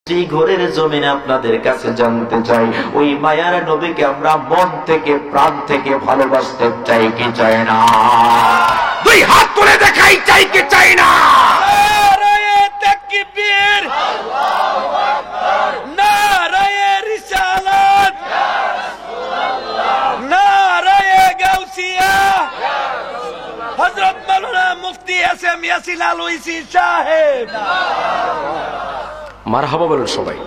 সেই ঘরের জমিনে আপনাদের কাছে জানতে চাই, ওই মায়ার নবীকে আমরা মন থেকে প্রাণ থেকে ভালোবাসতে চাই কি চাই না? দুই হাত তুলে দেখাই, চাই কি চাই না? নারায়ে তাকবীর, আল্লাহু আকবার, নারায়ে রিসালাত, ইয়া রাসূলুল্লাহ, নারায়ে গাউসিয়া, ইয়া রাসূলুল্লাহ, হযরত মাওলানা মুফতি এসএম ইয়াসিন আলওইসি সাহেব। মারহাবা বলেন সবাই,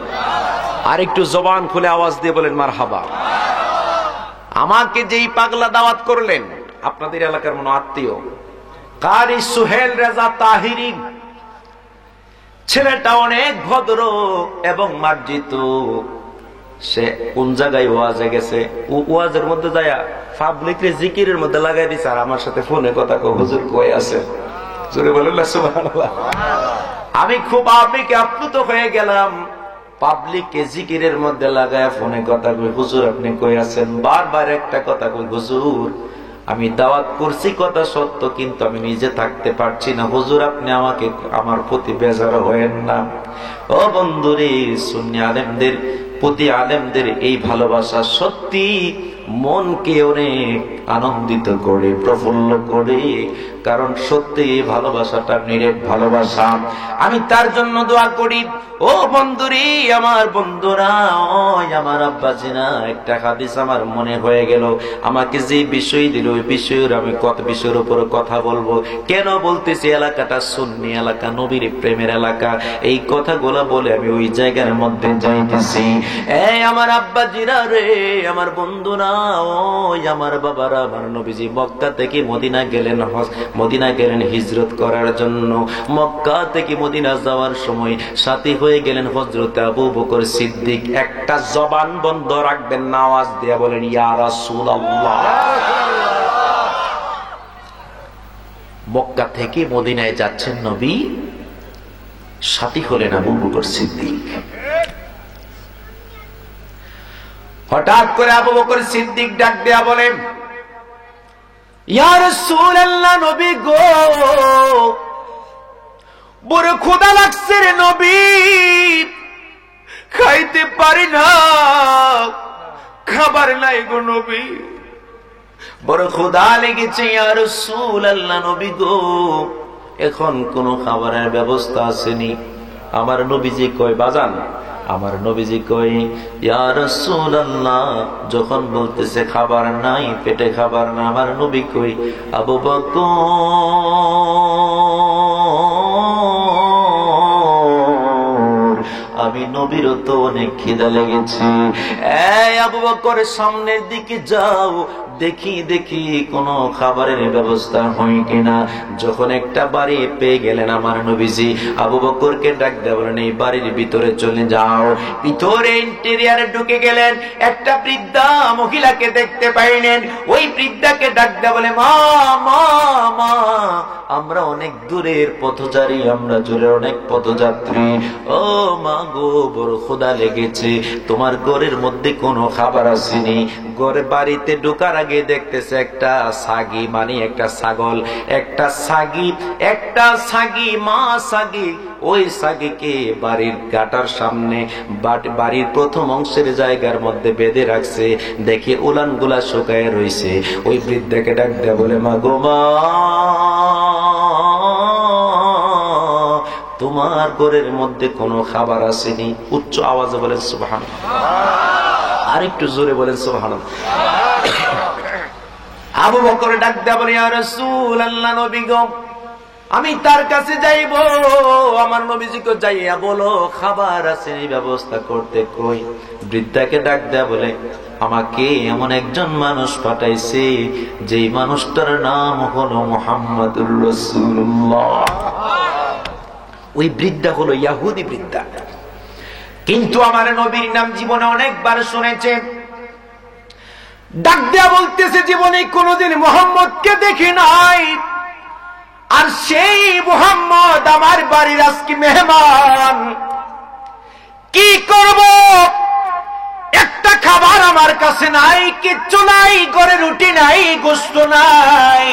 আর একটু জবান খুলে আওয়াজ দিয়ে বলেন মারহাবা। আমাকে যেই পাগলা দাওয়াত করলেন, আপনাদের এলাকার মনে আত্মীয়, কারি সুহেল রেজা তাহিরি, ছেলেটা অনেক ভদ্র এবং মার্জিত। সে কোন জায়গায় ওয়াজে গেছে, ওয়াজের মধ্যে যায়া পাবলিক রে জিকিরের মধ্যে লাগাই দিছে, আর আমার সাথে ফোনে কথা কো, হুজুর কই আছে? জোরে বলেন না সুবহানাল্লাহ। আমি খুব আবেগে আপ্লুত হয়ে গেলাম, পাবলিককে জিকিরের মধ্যে লাগায় ফোনে কথা কই, হুজুর আপনি কই আছেন? বারবার একটা কথা কই, হুজুর আমি দাওয়াত করছি কথা সত্য, কিন্তু আমি নিজে থাকতে পারছি না, হুজুর আপনি আমাকে আমার প্রতি বেজার হয়েন না। ও বন্ধুরে, সুন্নি আলেমদের প্রতি আলেমদের এই ভালোবাসা সত্যি মনকে অনেক আনন্দিত করে, প্রফুল্ল করে, কারণ সত্যি এই ভালোবাসাটা নিরেট ভালোবাসা। আমি তার জন্য দোয়া করি। ও বন্ধুরে, আমার বন্ধুরা, ও আমার আব্বাজিনা, একটা হাদিস আমার মনে হয়ে গেল, আমাকে যে বিষয় দিল ওই বিষয়ের আমি কত বিষয়ের উপর কথা বলবো। কেন বলতেছি? এলাকাটা সুন্নি এলাকা, নবীর প্রেমের এলাকা। এই কথাগুলো বলে আমি ওই জায়গার মধ্যে যাইতেছি। এই আমার আব্বাজিরা রে, আমার বন্ধুরা, ও আমার বাবারা, আমার নবীজি মক্কা থেকে মদিনা গেলেন হিজরত করার জন্য। মক্কা থেকে মদিনা যাওয়ার সময় সাথী হয়ে গেলেন হযরত আবু বকর সিদ্দিক। একটা জবান বন্ধ রাখবেন না, আওয়াজ দিয়ে বলেন ইয়া রাসূলুল্লাহ। মক্কা থেকে মদিনায় যাচ্ছেন নবী, সাথী হলেন আবু বকর সিদ্দিক। হঠাৎ করে আবু বকর সিদ্দিক ডাক দেয়া বলেন, ইয়া রাসূলুল্লাহ, নবী গো, বড় ক্ষুধা লাগছে রে নবী, খাইতে পারি না, খাবার নাই গো নবী, বড় ক্ষুধা লেগেছে ইয়া রাসূলুল্লাহ, নবী গো, এখন কোন খাবারের ব্যবস্থা আসেনি। আমার নবীজি কয়, বাজান, আমার নবীজি কই, ইয়া রাসূলুল্লাহ, যখন বলতেছে খাবার নাই, পেটে খাবার না, আমার নবী কই, আবু বকর, আমি নবীর তো অনেক খিদা লেগেছে। এই আবু বকর, সামনের দিকে যাও, দেখি কোনো খাবারের ব্যবস্থা হয় কিনা। যখন একটা বাড়ি পেয়ে গেলেন আমার নবীজি, আবু বকরকে ডাক দেয়া বলেন, এই বাড়ির ভিতরে চলে যাও। ভিতরে ইন্টেরিয়ারে ঢুকে গেলেন, একটা বৃদ্ধা মহিলাকে দেখতে পাইলেন। ওই বৃদ্ধাকে ডাক দেয়া বলে, মা মা মা, আমরা অনেক দূরের পথচারী, আমরা জোরের অনেক পথযাত্রী, ও মা গো, বড় ক্ষুধা লেগেছে, তোমার ঘরের মধ্যে কোনো খাবার আসেনি। ঘরে বাড়িতে ঢোকার আগে দেখতেছে একটা ছাগি, মানে একটা ছাগল, একটা ছাগি, মা ছাগি, ওই ছাগিকে বাড়ির গাটার সামনে, বাড়ির প্রথম অংশের জায়গার মধ্যে বেঁধে রাখছে। দেখে উলান গুলা শুকায় রয়েছে। ওই বৃদ্ধাকে ডাক দেয়া বলে, মা গো মা, তোমার ঘরের মধ্যে কোনো খাবার আসেনি। উচ্চ আওয়াজে বলেন সুবহানাল্লাহ, আর একটু জোরে বলেন সুবহানাল্লাহ। আবু বকর ডাক দেয়া বলে, ইয়া রাসূলুল্লাহ, নবী গো, আমি তার কাছে যাইব। আমার নবীজিকে যাইয়া বলো খাবার আসেনি, ব্যবস্থা করতে কই। বৃদ্ধাকে ডাক দেয়া বলে, আমাকে এমন একজন মানুষ পাঠাইছে, যেই মানুষটার নাম হলো মুহাম্মাদুর রাসূলুল্লাহ। ওই বৃদ্ধা হলো ইহুদি বৃদ্ধা, কিন্তু আমার নবীর নাম জীবনে অনেকবার শুনেছে। ডাক দেয়া বলতেছে, জীবনে কোনোদিন মুহাম্মদকে দেখি নাই, আর সেই মুহাম্মদ আমার বাড়ির আজকে মেহমান। কি করব? একটা খাবার আমার কাছে নাই, কিচ্ছু নাই, ঘরে রুটি নাই, গোশত নাই,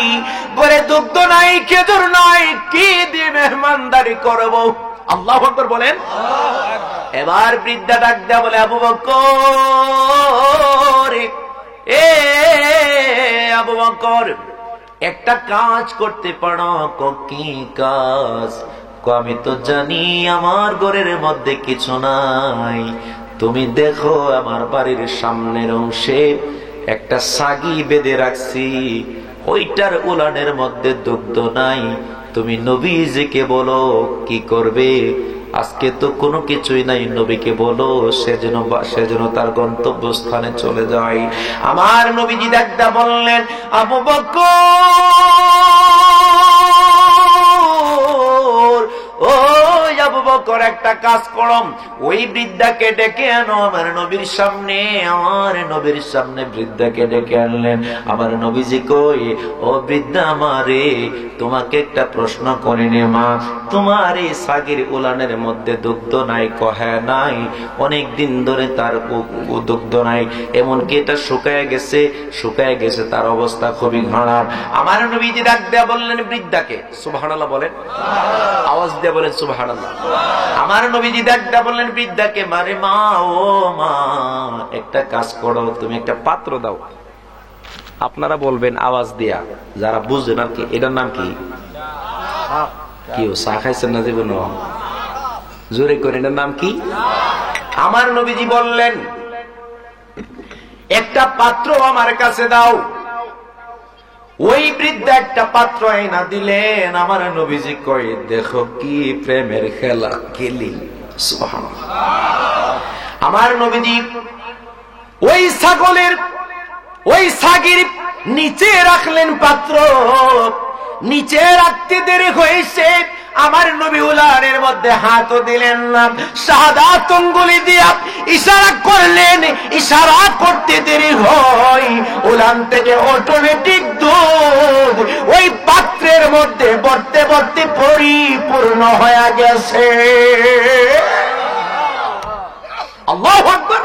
ঘরে দুগ্ধ নাই, খেজুর নাই, কি দিয়ে মেহমানদারি করব? আল্লাহু আকবার বলেন। এবার বৃদ্ধা ডাক দেয়া বলে, আবু বকর, এ আবু বকর, একটা কাজ করতে পারো? কি কাজ? আমি তো জানি আমার ঘরের মধ্যে কিছু নাই, তুমি দেখো আমার বাড়ির সামনের অংশে একটা সাগি বেঁধে রাখছি, ওইটার উলানের মধ্যে দুগ্ধ নাই, তুমি নবীজিকে বলো কি করবে? আজকে তো কোনো কিছুই নাই, নবীকে বলো সেজন্য তার গন্তব্যস্থানে চলে যায়। আমার নবীজি ডাকদা বললেন, আবু বকর, ও আবু বকর, একটা কাজ করো, ওই বৃদ্ধাকে ডেকে আনো আমার নবীর সামনে। আমার নবীর সামনে বৃদ্ধাকে ডেকে আনলেন। আমার নবীজি কই, ও বৃদ্ধা, আমারে তোমাকে একটা প্রশ্ন করিনি মা, তোমার এই সাগির উলানের মধ্যে দুগ্ধ নাই? কহে নাই, অনেক দিন ধরে তার দুগ্ধ নাই, এমনকি এটা শুকায় গেছে, তার অবস্থা খুবই খারাপ। আমার নবীজি ডাক দেয়া বললেন বৃদ্ধাকে, সুবহানাল্লাহ বলেন, আওয়াজ দিয়ে বলেন সুবহানাল্লাহ। আমার নবীজি ডাক দেয়া বললেন বৃদ্ধাকে, মারে মা, ও মা, একটা কাজ করো, তুমি একটা পাত্র দাও। আপনারা বলবেন আওয়াজ দিয়া, যারা বুঝবেন আর কি, এটার নাম কি? কেউ চা খাইছেন না জীবন? জোরে করে, এটার নাম কি? আমার নবীজি বললেন, একটা পাত্র আমার কাছে দাও। ওই বৃদ্ধা একটা পাত্র এনে দিলেন। আমার নবীজি কয়, দেখো কি প্রেমের খেলা খেলি। সুবহানাল্লাহ। আমার নবীজি ওই ছাগলের, ওই ছাগির নিচে রাখলেন পাত্র। নিচে রাখতে দেরি হয়েছে, আমার নবী উলানের মধ্যে হাতও দিলেন না, শাহাদাত আঙ্গুলি দিয়া ইশারা করলেন। ইশারা করতে দেরি হয়, উলান থেকে অটোমেটিক দুধ ওই পাত্রের মধ্যে ভরতে ভরতে পরিপূর্ণ হয়ে গেছে। আল্লাহু আকবার।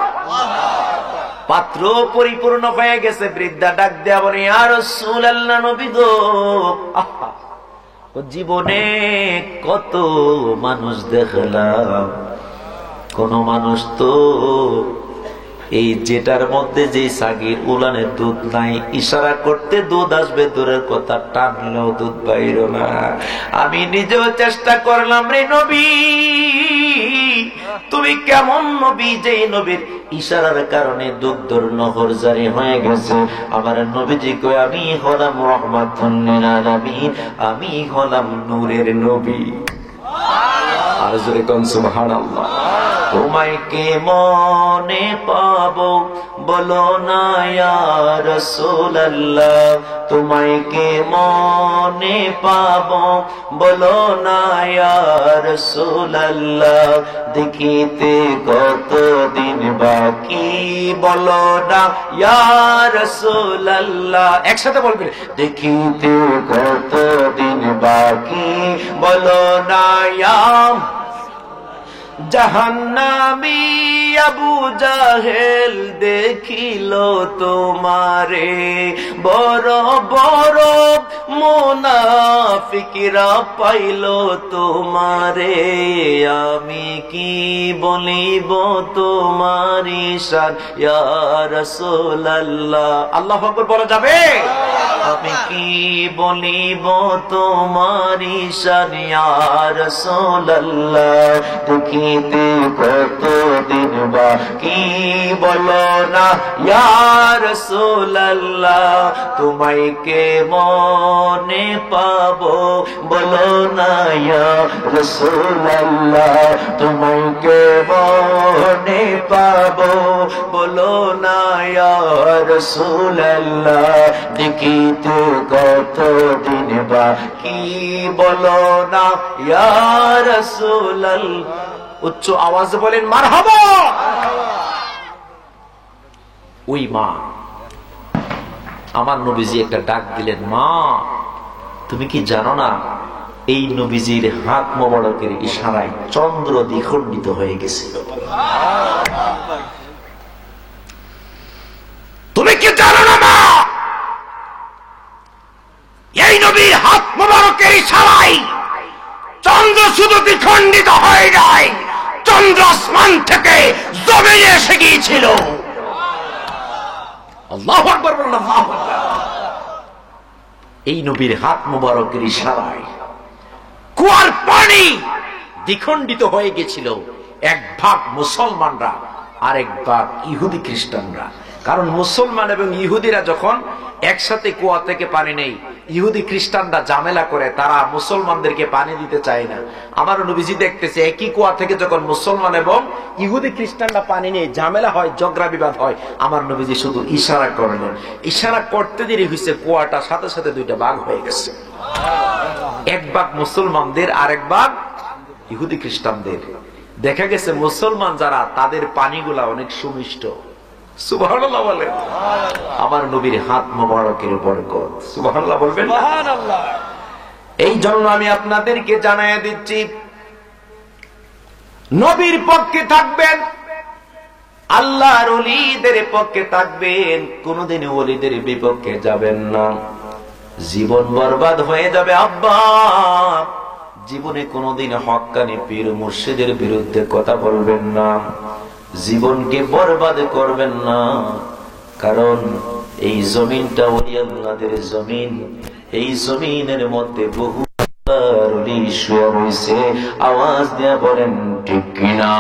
পাত্র পরিপূর্ণ হয়ে গেছে। বৃদ্ধা ডাক দেয়া বলে, ইয়া রাসূলুল্লাহ, নবী গো, জীবনে কত মানুষ দেখলাম, কোন মানুষ তো এই যেটার মধ্যে যে সাগির উলানের দুধ নাই, ইশারা করতে দুধ আসবে দূরের কথা, টানলেও দুধ বাইর না। আমি নিজেও চেষ্টা করলাম রে নবী, তুমি কেমন নবী যে নবীর ইশারার কারণে দুগ্ধর নহর জারি হয়ে গেছে। আমার নবীজি কই, আমি হলাম রাহমাতুল লিল আলামিন, আমি হলাম নূরের নবী। আর জোরে কোন সুবহানাল্লাহ। তোমায় কে মনে পাবো বলো না ইয়া রাসূলুল্লাহ, তোমায় কে মনে পাবো বলো না ইয়া রাসূলুল্লাহ, দেখিতে কতদিন বাকি বলো না ইয়া রাসূলুল্লাহ। একসাথে বলবেন, দেখিতে কতদিন বাকি বলো না ইয়া। জাহান্নামী আবু জাহেল দেখিল তোমারে, বড় বড় মুনাফিকরা পাইল তোমারে, আমি কি বলিব তোমারি শান ইয়া রাসূলুল্লাহ। আল্লাহু আকবার বলা যাবে? আমি কি বলিব তোমারি শান ইয়া রাসূলুল্লাহ, দেখিতে কতদিন বাকি বলো না ইয়া রাসূলুল্লাহ, তোমায় কে মনে পাবো বলো না ইয়া রাসূলুল্লাহ, তোমায় কে মনে পাবো বলো না ইয়া রাসূলুল্লাহ, দেখিতে কতদিন বাকি বলো না ইয়া রাসূলুল্লাহ। উচ্চ আওয়াজে বলেন মারহাবা। ওই মা, আমার নবীজি একটা ডাক দিলেন, মা তুমি কি জানো না এই নবীজির হাত মোবারকের ইশারায় চন্দ্র দ্বিখণ্ডিত হয়ে গেছে? তুমি কি জানো না মা, এই নবীর হাত মোবারকের ইশারায় চন্দ্র শুধু দ্বিখণ্ডিত হয়ে যায়, চন্দ্র আসমান থেকে জমিনে এসে গিয়েছিল। আল্লাহু আকবার বলুন, আল্লাহু আকবার। এই নবীর হাত মুবারকের ইশারায় কুয়ার পানি দ্বিখণ্ডিত হয়ে গেছিল। এক ভাগ মুসলমানরা, আরেক ভাগ ইহুদি খ্রিস্টানরা। কারণ মুসলমান এবং ইহুদিরা যখন একসাথে কুয়া থেকে পানি নেই, ইহুদি খ্রিস্টানরা ঝামেলা করে, তারা মুসলমানদেরকে পানি দিতে চায় না। আমার নবীজি দেখতেছে একই কুয়া থেকে যখন মুসলমান এবং ইহুদি খ্রিস্টানরা পানি নিয়ে ঝামেলা হয়, ঝগড়া বিবাদ হয়, আমার নবীজি শুধু ইশারা করলেন। ইশারা করতে দেরি হয়েছে, কুয়াটা সাথে সাথে দুইটা ভাগ হয়ে গেছে। এক ভাগ মুসলমানদের, আরেক ভাগ ইহুদি খ্রিস্টানদের। দেখা গেছে মুসলমান যারা, তাদের পানিগুলা অনেক সুমিষ্ট। সুবহানাল্লাহ বলেন। আমার নবীর হাত মোবারকের বরকত। সুবহানাল্লাহ বলবেন। সুবহানাল্লাহ। এই জন্য আমি আপনাদেরকে জানাইয়া দিচ্ছি, নবীর পক্ষে থাকবেন, আল্লাহর ওলিদের পক্ষে থাকবেন, কোনদিন ওলিদের বিপক্ষে যাবেন না। জীবন বরবাদ হয়ে যাবে আব্বা। জীবনে কোনদিন হক্কানি পীর মুর্শিদের বিরুদ্ধে কথা বলবেন না, জীবনকে বরবাদ করবেন না। কারণ এই জমিনটা ওলি আল্লাহদের জমিন। এই জমিনের মধ্যে বহু ওলি শুয়ে রয়েছে। আওয়াজ দিয়ে বলেন ঠিক কিনা?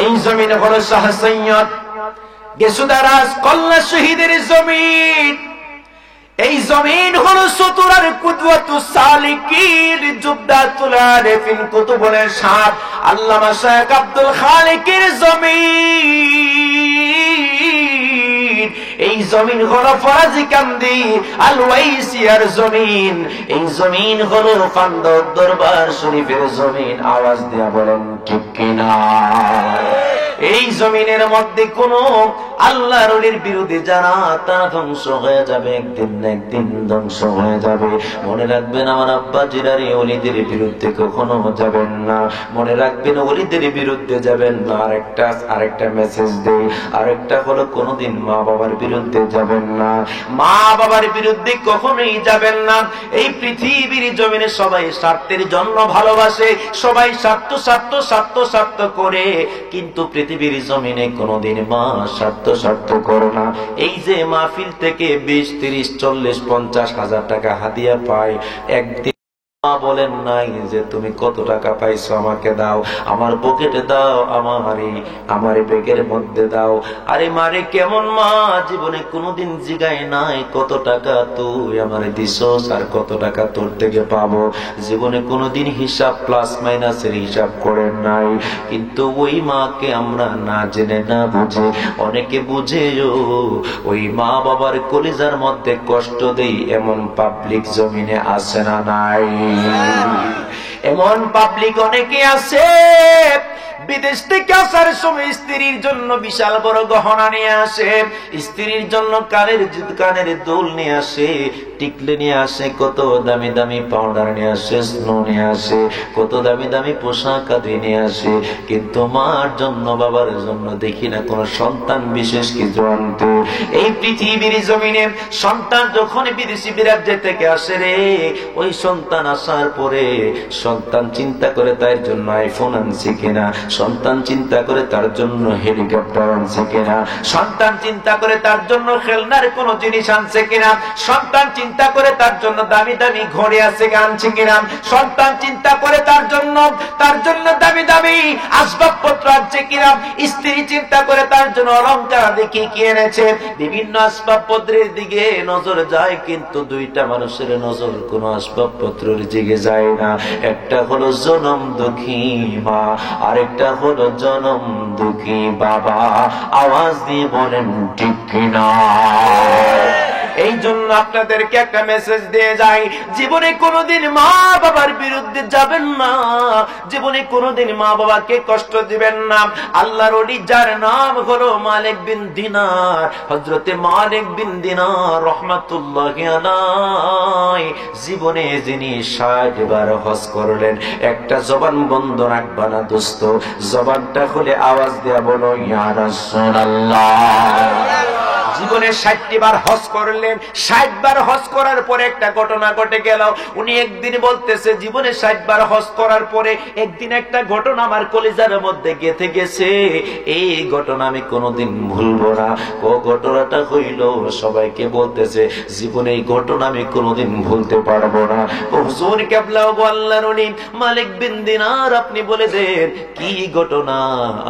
এই জমিন হলো শাহ সৈয়দ গেসুদারাজ কল্লা শহীদের জমিন। এই জমিন হলো সুতুরার কুদওয়াতুস সালিকিন জুবদাতুল আরিফিন কুতুবুলের সাথ আল্লামা শাইখ আব্দুল খালিকের জমিন। এই জমিন হলো ফরাজি কান্দি আল ওয়াইসিয়ার জমিন। এই জমিন হলো কান্দর দরবার শরীফের জমিন। আওয়াজ দিয়া বলেন ঠিক কিনা? এই জমিনের মধ্যে কোন আল্লাহর ওলির বিরুদ্ধে যারা, তারা ধ্বংস হয়ে যাবে, একদিন না একদিন ধ্বংস হয়ে যাবে। মনে রাখবেন আমার আব্বা জিরার ওলিদের বিরুদ্ধে কখনো যাবেন না। মনে রাখবেন ওলিদের বিরুদ্ধে যাবেন না। আরেকটা মেসেজ দেই, আরেকটা হলো কোনদিন মা বাবার বিরুদ্ধে যাবেন না। মা বাবার বিরুদ্ধে কখনোই যাবেন না। এই পৃথিবীর জমিনে সবাই স্বার্থের জন্য ভালোবাসে, সবাই স্বার্থ স্বার্থ স্বার্থ স্বার্থ করে, কিন্তু পৃথিবীর জমিনে কোনদিন মা স্বার্থ করে না। এই যে মাহফিল থেকে 20, 30, 40, 50 হাজার টাকা হাদিয়া পায়, একদিন বলেন নাই যে তুমি কত টাকা পাইছো আমাকে দাও, আমার পকেটে দাও, আমার ব্যাগের মধ্যে দাও। আরে মারে কেমন মা জীবনে কোনদিন জিগায় নাই কত টাকা তুই আমারে দিছস আর কত টাকা তোর থেকে পাবো। জীবনে কোনদিন হিসাব প্লাস মাইনাসের হিসাব করেন নাই। কিন্তু ওই মাকে আমরা না জেনে না বুঝে, অনেকে বুঝেও ওই মা বাবার কলিজার মধ্যে কষ্ট দেই, এমন পাবলিক জমিনে আছে না নাই? এমন পাবলিক অনেকে আছে, বিদেশ থেকে আসার সময় স্ত্রীর জন্য বিশাল বড় গহনা নিয়ে আসে, স্ত্রীর জন্য কানের দুল নিয়ে আসে, টিকলে নিয়ে আসে, কত দামি দামি পাউডার নিয়ে আসে, স্নো নিয়ে আসে, কত দামি দামি পোশাক আদি নিয়ে আসে। কিন্তু মার জন্য বাবার জন্য দেখি না কোন সন্তান বিশেষ কিছু আনতে। এই পৃথিবীর জমিনে সন্তান যখন বিদেশি বিরাজ্য থেকে আসে রে, ওই সন্তান আসার পরে সন্তান চিন্তা করে তার জন্য আইফোন আনছে কিনা, সন্তান চিন্তা করে তার জন্য হেলিকপ্টার আনছে কিনা, সন্তান চিন্তা করে তার জন্য খেলনার কোন জিনিস আনছে কিনা, সন্তান চিন্তা করে তার জন্য দামি দামি ঘড়ি আছে আনছে কিনা, সন্তান চিন্তা করে তার জন্য দামি দামি আসবাবপত্র আনছে কিনা, স্ত্রী চিন্তা করে তার জন্য অলংকার দেখি কি এনেছে। বিভিন্ন আসবাবপত্রের দিকে নজর যায়, কিন্তু দুইটা মানুষের নজর কোন আসবাবপত্রের দিকে যায় না। একটা হলো জনম দুঃখী মা, আরেকটা হলো জনম দুঃখী বাবা। আওয়াজ দিয়ে বলেন ঠিক কিনা? এই জন্য আপনাদেরকে একটা মেসেজ দিয়ে যাই, জীবনে কোনোদিন মা বাবার বিরুদ্ধে যাবেন না, জীবনে কোনোদিন মা বাবাকে কষ্ট দিবেন না। আল্লাহর ওলি যার নাম হলো মালিক বিন দিনার, হযরতে মালিক বিন দিনার রাহমাতুল্লাহি আলাইহি, জীবনে যিনি 60 বার হজ করলেন। একটা জবান বন্ধ রাখবা না দোস্ত, জবানটা খুলে আওয়াজ দেয়া বলো ইয়া রাসূলুল্লাহ। জীবনে 60টি বার হজ করলেন। 60 বার হজ করার পরে একটা ঘটনা ঘটে গেল। উনি একদিন বলতেছে জীবনে 60 বার হজ করার পরে একদিন একটা ঘটনা আমার কলিজার মধ্যে গেঁথে গেছে, এই ঘটনা আমি কোনোদিন ভুলবো না। ঘটনাটা হইল, সবাইকে বলতেছে জীবনে এই ঘটনা আমি কোনোদিন ভুলতে পারবো না। হুজুর কেবলা বললেন উনি মালিক বিন দিনার আপনি বলে দেন কি ঘটনা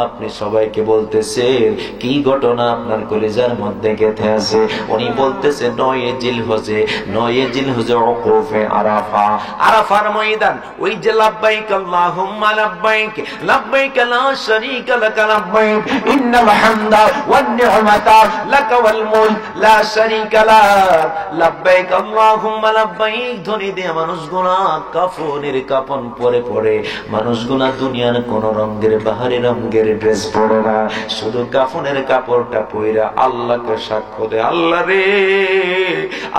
আপনি সবাইকে বলতেছেন, কি ঘটনা আপনার কলিজার মধ্যে গেঁথে আছে? উনি বলতেছে 9 জিলহজে ওকুফে আরাফা, আরাফার ময়দান, ওই যে লাব্বাইক আল্লাহুম্মা লাব্বাইক লাব্বাইক লা শারীকা লাক লাব্বাইক ইন্নাল হামদা ওয়ান নি'মাতা লাক ওয়াল মুলক লা শারীকা লাক লাব্বাইক আল্লাহুম্মা লাব্বাইক ধ্বনি দিয়ে মানুষগুনা কাফনের কাফন পরে পরে, মানুষগুনা দুনিয়ার কোন রঙের বাহারি রঙের ড্রেস পরে না, শুধু কাফনের কাপড়টা পইরা আল্লাহকে সাক্ষ্য দেয়, আল্লাহ রে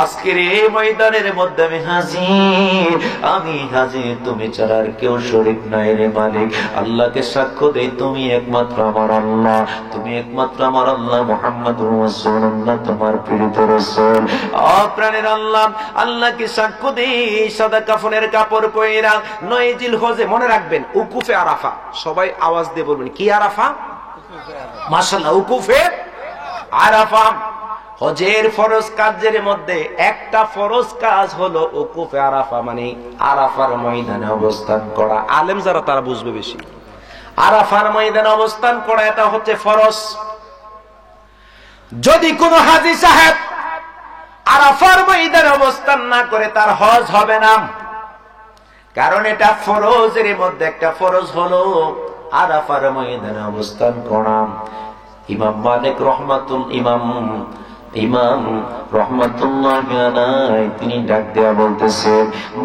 আজকের এই ময়দানের মধ্যে আমি হাজির, তুমি ছাড়া আর কেউ শরীক নাই রে মালিক। আল্লাহকে সাক্ষ্য দেই তুমি একমাত্র আমার আল্লাহ, তুমি একমাত্র আমার আল্লাহ, মুহাম্মাদুর রাসূলুল্লাহ তোমার প্রেরিত রাসূল। প্রাণের আল্লাহ, আল্লাহকে সাক্ষ্য দেই সাদা কাফনের কাপড় পয়রা 9 জিলহজে, মনে রাখবেন উকুফে আরাফা, সবাই আওয়াজ দিয়ে বলবেন কি আরাফা? মাশাআল্লাহ, উকুফে আরাফা। হজের ফরজ কাজের মধ্যে একটা ফরজ কাজ হলো উকুফে আরাফা, মানে আরাফার ময়দানে অবস্থান করা। আলেম যারা তারা বুঝবে বেশি। আরাফার ময়দানে অবস্থান করা এটা হচ্ছে ফরজ। যদি কোন হাজী সাহেব আরাফার ময়দানে অবস্থান না করে তার হজ হবে না, কারণ এটা ফরজের মধ্যে একটা ফরজ হলো আরাফার ময়দানে অবস্থান করা। ইমাম মালিক ইমাম রহমাতুল্লাহি আলাইহি তিনি ডাক দেয়া বলতেছে,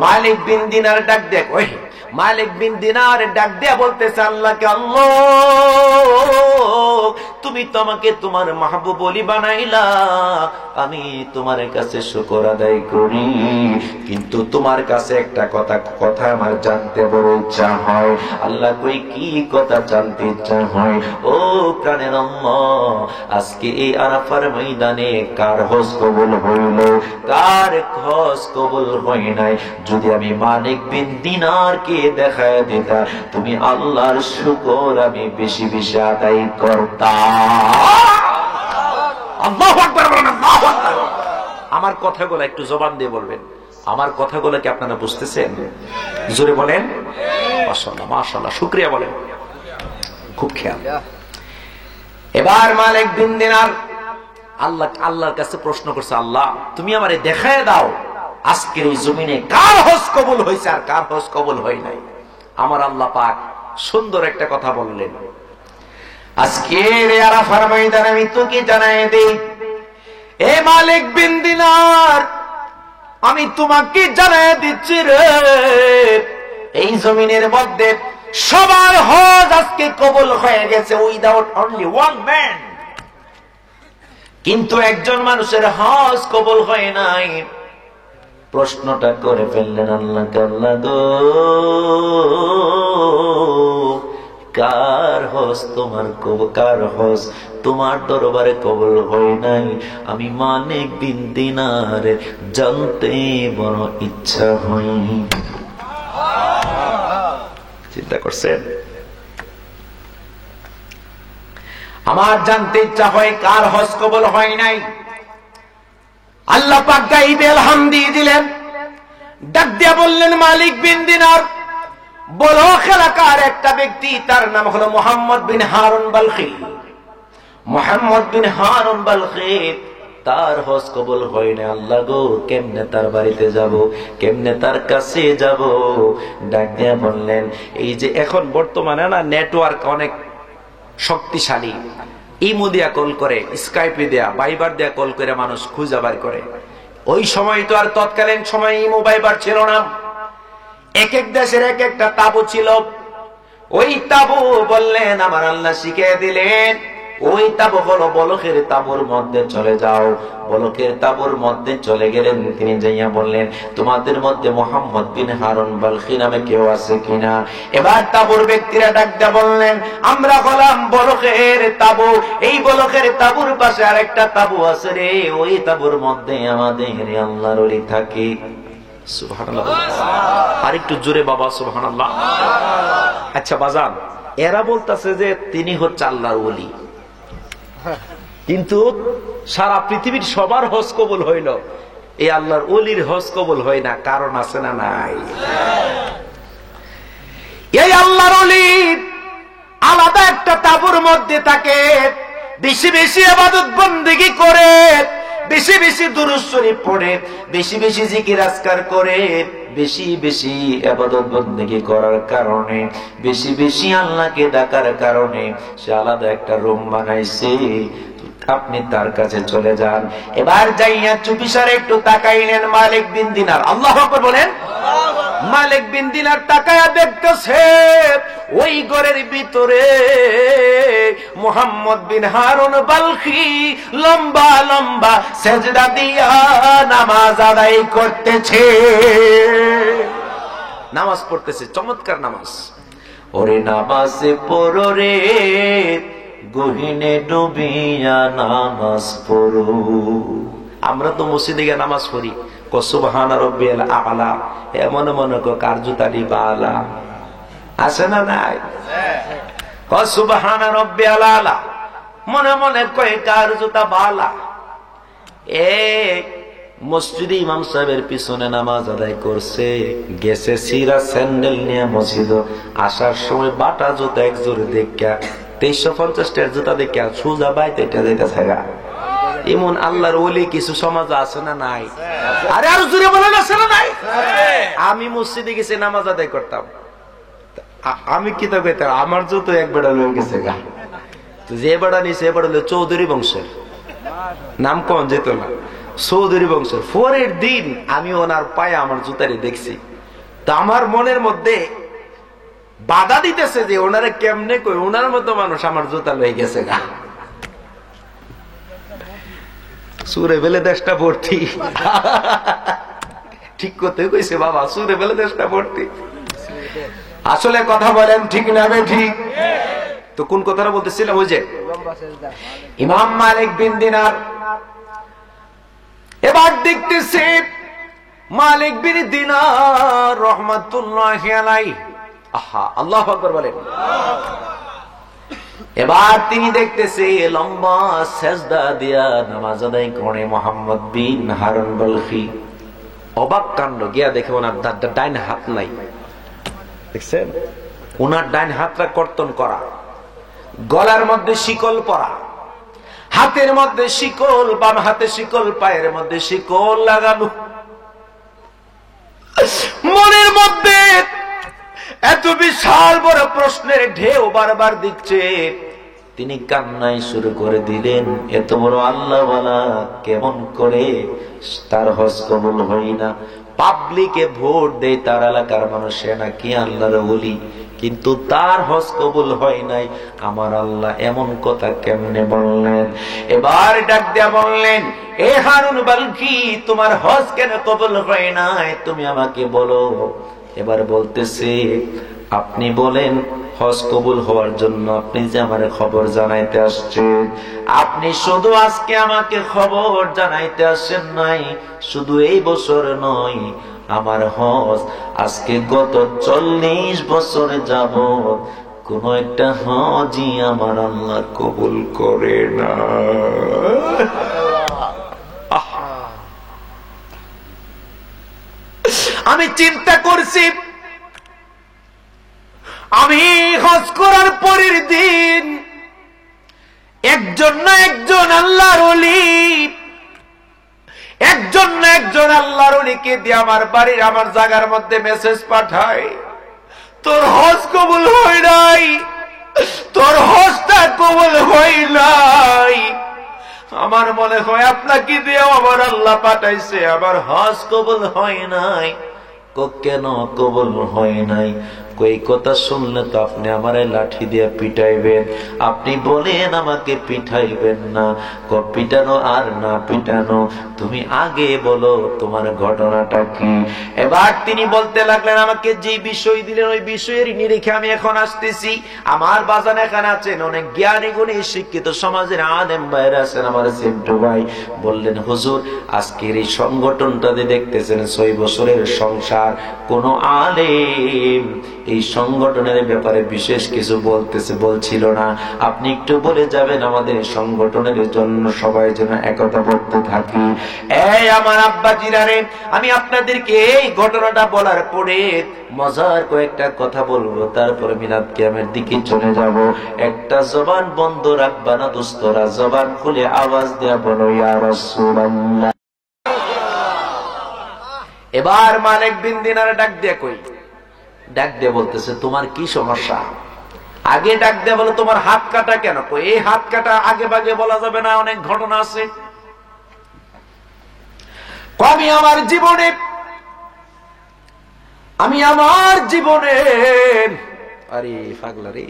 মালিক বিন দিনার ডাক দেখ, ওই মালিক বিন দিনার ডাক দেয়া বলতেছে আল্লাহকে, আল্লাহ তুমি তো আমাকে তোমার মাহবুব ওলি বানাইলা, আমি তোমার কাছে শুকর আদায় করি, কিন্তু তোমার কাছে একটা কথা আমার জানতে বড় ইচ্ছা হয়। আল্লাহ কই কি কথা জানতে ইচ্ছা হয়? ও প্রাণের আল্লাহ, আজকে এই আরাফার ময়দানে কার হজ কবুল হইল, কার হজ কবুল হয় নাই? যদি আমি মালিক বিন দিনারকে দেখায় দিতা, তুমি আল্লাহর শুকর আমি বেশি বেশি আদায় করতাম। আল্লাহু আকবার বলেন, আল্লাহু আকবার। আমার কথাগুলো একটু জবান দিয়ে বলবেন, আমার কথাগুলো কি আপনারা বুঝতেছেন? জোরে বলেন মাশাআল্লাহ, মাশাআল্লাহ, শুকরিয়া বলেন, খুব খেয়াল। এবার মালিক বিন দিনার আল্লাহর কাছে প্রশ্ন করছে, আল্লাহ তুমি আমারে দেখায় দাও আজকের এই জমিনে কার হজ কবুল হয়েছে আর কার হজ কবুল হয় নাই। আমার আল্লাহ পাক সুন্দর একটা কথা বললেন, আজকের আরাফার ময়দানে আমি তোকে জানাই দেই, এ মালিক বিন দিনার আমি তোমাকে জানাই দিচ্ছি রে, এই জমিনের মধ্যে সবার হজ আজকে কবুল হয়ে গেছে উইদাউট অনলি ওয়ান ম্যান, কিন্তু একজন মানুষের হজ কবুল হয় নাই। প্রশ্নটা করে ফেললেন আল্লাহ, আল্লাহ গো কার হজ তোমার কার হজ তোমার দরবারে কবুল হয় নাই? আমি মালিক বিন দিনার জানতে বড় ইচ্ছা হয়। চিন্তা করছেন? আমার জানতে ইচ্ছা হয় কার হজ কবুল হয় নাই। আল্লাহ পাক গাইবে আলহাম দিয়ে দিলেন, ডাক দিয়া বললেন মালিক বিন দিনার বড় এলাকার একটা ব্যক্তি, তার নাম হলো মুহাম্মদ বিন হারুন বালখি। মুহাম্মদ বিন হারুন বালখি তার হজ কবুল হয় না। আল্লাহ গো কেমনে তার বাড়িতে যাব, কেমনে তার কাছে যাব? ডাক দিয়া বললেন, এই যে এখন বর্তমানে না নেটওয়ার্ক অনেক শক্তিশালী, ইমো দিয়া কল করে, স্কাইপে দেয়া, ভাইবার দেয়া কল করে মানুষ খুঁজে বার করে। ওই সময় তো আর তৎকালীন সময় ইমো ভাইবার ছিল না, এক এক দেশের এক একটা তাবু ছিল। ওই তাবু বললেন আমার আল্লাহ শিখিয়ে দিলেন ওই তাবু হলো বলকের তাবুর মধ্যে চলে যাও। বলকের তাবুর মধ্যে চলে গেলেন। তিনি যাইয়া বললেন, তোমাদের মধ্যে মুহাম্মদ বিন হারুন বালখী নামে কেউ আছে কিনা? এবার তাবুর ব্যক্তিরা ডাক দিয়ে বললেন, আমরা হলাম বলকের তাবু। এই বলকের তাবুর পাশে আরেকটা তাবু আছে রে, ওই তাবুর মধ্যে আমাদের আল্লাহর ওলি থাকে। সুবহানাল্লাহ। আর একটু জোরে বাবা সুবহানাল্লাহ। আচ্ছা বাজান, এরা বলতেছে যে তিনি হচ্ছে আল্লাহর ওলি, কিন্তু সারা পৃথিবীর সবার হজ কবুল হইল, এই আল্লাহর ওলির হজ কবুল হয় না। কারণ আছে না নাই? এই আল্লাহর ওলি আলাদা একটা তাবুর মধ্যে থাকে, বেশি বেশি ইবাদত বন্দেগী করে, বেশি বেশি দুরূদ শরীফ পড়ে, বেশি বেশি জিকির আজকার করে, বেশি বেশি ইবাদত বন্দেগী করার কারণে, বেশি বেশি আল্লাহকে ডাকার কারণে সে আলাদা একটা রুম বানাইছে। আপনি তার কাছে চলে যান। এবার যাইয়া চুপিসারে একটু তাকাইলেন মালিক বিন দিনার। আল্লাহু আকবার বলেন। মালিক বিন দিনার তাকায়া দেখতেছে ওই ঘরের ভিতরে মুহাম্মদ বিন হারুন বালখী লম্বা লম্বা সেজদা দিয়া নামাজ আদায় করতেছে, নামাজ পড়তেছে, চমৎকার নামাজ। ওরে নামাজে পড়ো রে, গহিনে ডুবিয়া নামাজ পড়ো। আমরা তো মসজিদে গিয়ে নামাজ পড়ি, সুবহানা রাব্বিয়াল আ'লা, এমন মনে কো কার জুতাটি বালা আছে না নাই? সুবহানা রাব্বিয়াল আ'লা, মনে মনে কয় কার জুতা বালা। মসজিদে ইমাম সাহেবের পিছনে নামাজ আদায় করছে, গেছে সিরা স্যান্ডেল নিয়ে মসজিদ, আসার সময় বাটা জুতা এক জোরে দেখা 2350 টাকার জুতা দেখে সোজা বাইতে এটা যাইতেছে গা। এমন আল্লাহর ওলি কিছু সমাজ আছে না নাই? আরে আর জোরে বলেন আছে না নাই? আমি মসজিদে গেছি নামাজ আদায় করতাম, আমি কি তো কইতাম আমার জুতো এক বেড়া লয়ে গেছে গা। তো যে বেড়া নিছে এ বেড়া হলো চৌধুরী বংশের, নাম কোন যেত না, চৌধুরী বংশের। পরের দিন আমি ওনার পায়ে আমার জুতারি দেখছি, তো আমার মনের মধ্যে বাধা দিতেছে যে ওনারে কেমনে কই ওনার মতো মানুষ আমার জুতা লয়ে গেছে গা। সুরে বেলে দেশটা ভর্তি, ঠিক করতে কইছে বাবা, সুরে বেলে দেশটা ভর্তি। আসলে কথা বলেন ঠিক না বে ঠিক? তো কোন কথাটা বলতেছিলাম? ওই যে ইমাম মালিক বিন দিনার এবার দেখতেছে মালিক বিন দিনার রহমাতুল্লাহি আলাইহি, আহা আল্লাহু আকবার বলেন। এবার তিনি দেখতেছে লম্বা সেজদা দিয়া নামাজ আদায় করে মুহাম্মদ বিন হারুন বালখী। অবাক কাণ্ড, গিয়া দেখে ওনার ডাইন হাত নাই, দেখছেন? ওনার ডাইন হাতটা কর্তন করা, গলার মধ্যে শিকল পরা, হাতের মধ্যে শিকল, বাম হাতে শিকল, পায়ের মধ্যে শিকল লাগানো। মনের মধ্যে এত বিশাল বড় প্রশ্নের ঢেউ বারবার দিচ্ছে। তিনি কান্নাই শুরু করে দিলেন, এত বড় আল্লাহওয়ালা কেমন করে তার হজ কবুল হয় না? পাবলিকে ভোট দেয় তার এলাকার মানুষে নাকি আল্লাহর ওলি, কিন্তু তার হজ কবুল হয় নাই। আমার আল্লাহ এমন কথা কেমনে বললেন? এবার ডাক দিয়া বললেন, এ হারুন বালখী, তোমার হজ কেন কবুল হয় নাই তুমি আমাকে বলো। এবার বলতেছে, আপনি বলেন হজ কবুল হওয়ার জন্য আপনি যে আমার খবর জানাইতে আসছেন, আপনি শুধু আজকে আমাকে খবর জানাইতে আসেন নাই, শুধু এই বছর নয়, আমার হজ আজকে গত 40 বছর যাবত কোন একটা হজই আমার আল্লাহ কবুল করে না। আমি চিন্তা করছি, আমি হজ করার পরের দিন একজন না একজন আল্লাহর ওলি, একজন না একজন আল্লাহর ওলিকে দিয়ে আমার বাড়ির আমার জায়গার মধ্যে মেসেজ পাঠায়, তোর হজ কবুল হয় নাই, তোর হজটা কবুল হয় নাই। আমার মনে হয় আপনাকে দিয়ে আমার আল্লাহ পাঠাইছে, আমার হজ কবুল হয় নাই। কেন কবুল হয় নাই? কই কথা শুনলে তো আপনি আমারে লাঠি দিয়ে পিটাইবেন, আপনি বলেন আমাকে পিটাইবেন না। পিটানো আর না পিটানো, তুমি আগে বলো তোমার ঘটনাটা কি। এবার তিনি বলতে লাগলেন, আমাকে যে বিষয় দিলেন ওই বিষয়ের নিরিখে আমি এখন আসতেছি। আমার বাজান এখানে আছেন অনেক জ্ঞানী গুণী শিক্ষিত সমাজের আলেম ভাইরা আছেন, আমার সিন্টু ভাই। বললেন, হুজুর আজকের এই সংগঠনটা দেখতেছেন 6 বছরের সংসার, কোন আলেম এই সংগঠনের ব্যাপারে বিশেষ কিছু বলছিল না। আপনি একটু বলে যাবেন আমাদের সংগঠনের জন্য সবাই যেন একতাবদ্ধ থাকি। এই আমার আব্বা জিরারে, আমি আপনাদেরকে এই ঘটনাটা বলার পরে মজার কয়েকটা কথা বলবো, তারপরে মিলাদ কিয়ামের দিকে চলে যাব। একটা জবান বন্ধ রাখবা না দোস্তরা, জবান খুলে আওয়াজ দেয়া বলো ইয়া রাসূলুল্লাহ। এবার মালিক বিন দিনার ডাক দিয়ে কই, ডাক দিয়ে বলতেছে, তোমার কি সমস্যা? আগে ডাক দিয়ে বলো, তোমার হাত কাটা কেন? কই এই হাত কাটা আগে ভাগে বলা যাবে না, অনেক ঘটনা আছে। আমি আমার জীবনে আরে পাগলা রে,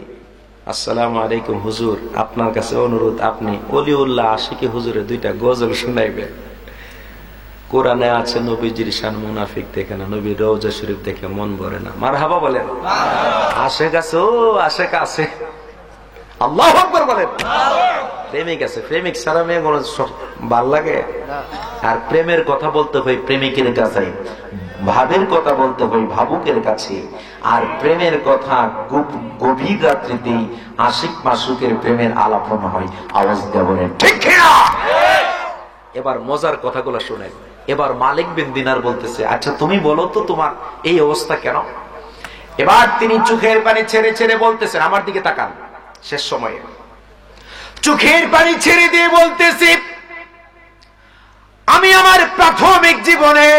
আসসালামু আলাইকুম হুজুর, আপনার কাছে অনুরোধ, আপনি অলিউল্লাহ আশিকি হুজুরের 2টা গজল শুনাইবেন। কোরআনে আছে নবীজির শান মুনাফিক দেখে না, নবীর রওজা শরীফ দেখে মন ভরে না। মারহাবা বলেন। আশেক আছে, ও আশেক আছে, আল্লাহু আকবার বলেন। প্রেমিক আছে, প্রেমিক ছাড়া মেয়ে কোনো ভাল লাগে? আর প্রেমের কথা বলতে হয় প্রেমিকের কাছে, ভাবের কথা বলতে হয় ভাবুকের কাছে। আর প্রেমের কথা গভীর রাত্রিতে আশিক মাসুকের প্রেমের আলাপনা হয়। আওয়াজ দিয়ে বলেন ঠিক কিনা? এবার মজার কথাগুলো শুনেন। এবার মালিক বিন দিনার বলতেছে, আচ্ছা তুমি বলো তো তোমার এই অবস্থা কেন? এবার তিনি চোখের পানি ছেড়ে ছেড়ে বলতেছেন, আমার দিকে তাকান, শেষ সময়ে চোখের পানি ছেড়ে দিয়ে বলতেছি, আমি আমার প্রাথমিক জীবনে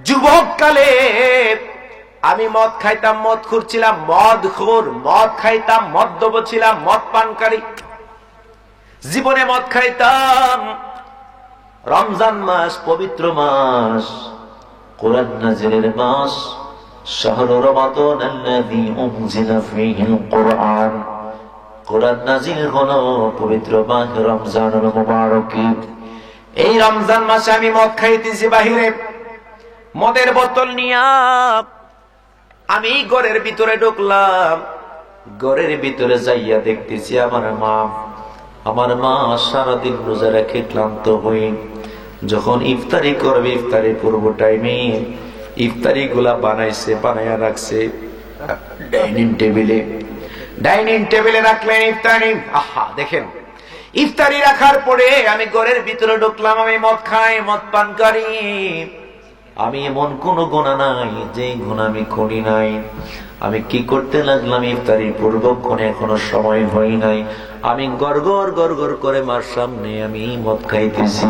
যুবককালে আমি মদ খাইতাম, মদখোর ছিলাম, মদ খাইতাম, মদ্যপ ছিলাম, মদ পানকারী। জীবনে মদ খাইতাম। রমজান মাস পবিত্র মাস, কোরআন নাযিলের মাস, শাহরু রমাদান আল্লাযী উনজিলা ফীহিল কুরআন। কোরআন নাযিল হলো পবিত্র মাস রমজানুল মুবারক। এই রমজান মাসে আমি মদ খাইতেছি বাহিরে, মদের বোতল নিয়া আমি ঘরের ভিতরে ঢুকলাম। ঘরের ভিতরে যাইয়া দেখতেছি আমার মা সারাদিন রোজা রেখে ক্লান্ত হয়ে যখন ইফতারি করবে, ইফতারির পূর্ব টাইমে ইফতারি গুলা বানাইয়া রাখছে ডাইনিং টেবিলে রাখলেন ইফতারি। আহা দেখেন, ইফতারি রাখার পরে আমি ঘরের ভিতরে ঢুকলাম, আমি মদ খাই, মদ পানকারী। আমি এমন কোন গুনাহ নাই যে গুনাহ আমি করি নাই। আমি কি করতে লাগলাম, ইফতারির পূর্বক্ষণে এখনো সময় হয় নাই, আমি গড়গড় গড়গড় করে মার সামনে আমি মদ খাইতেছি,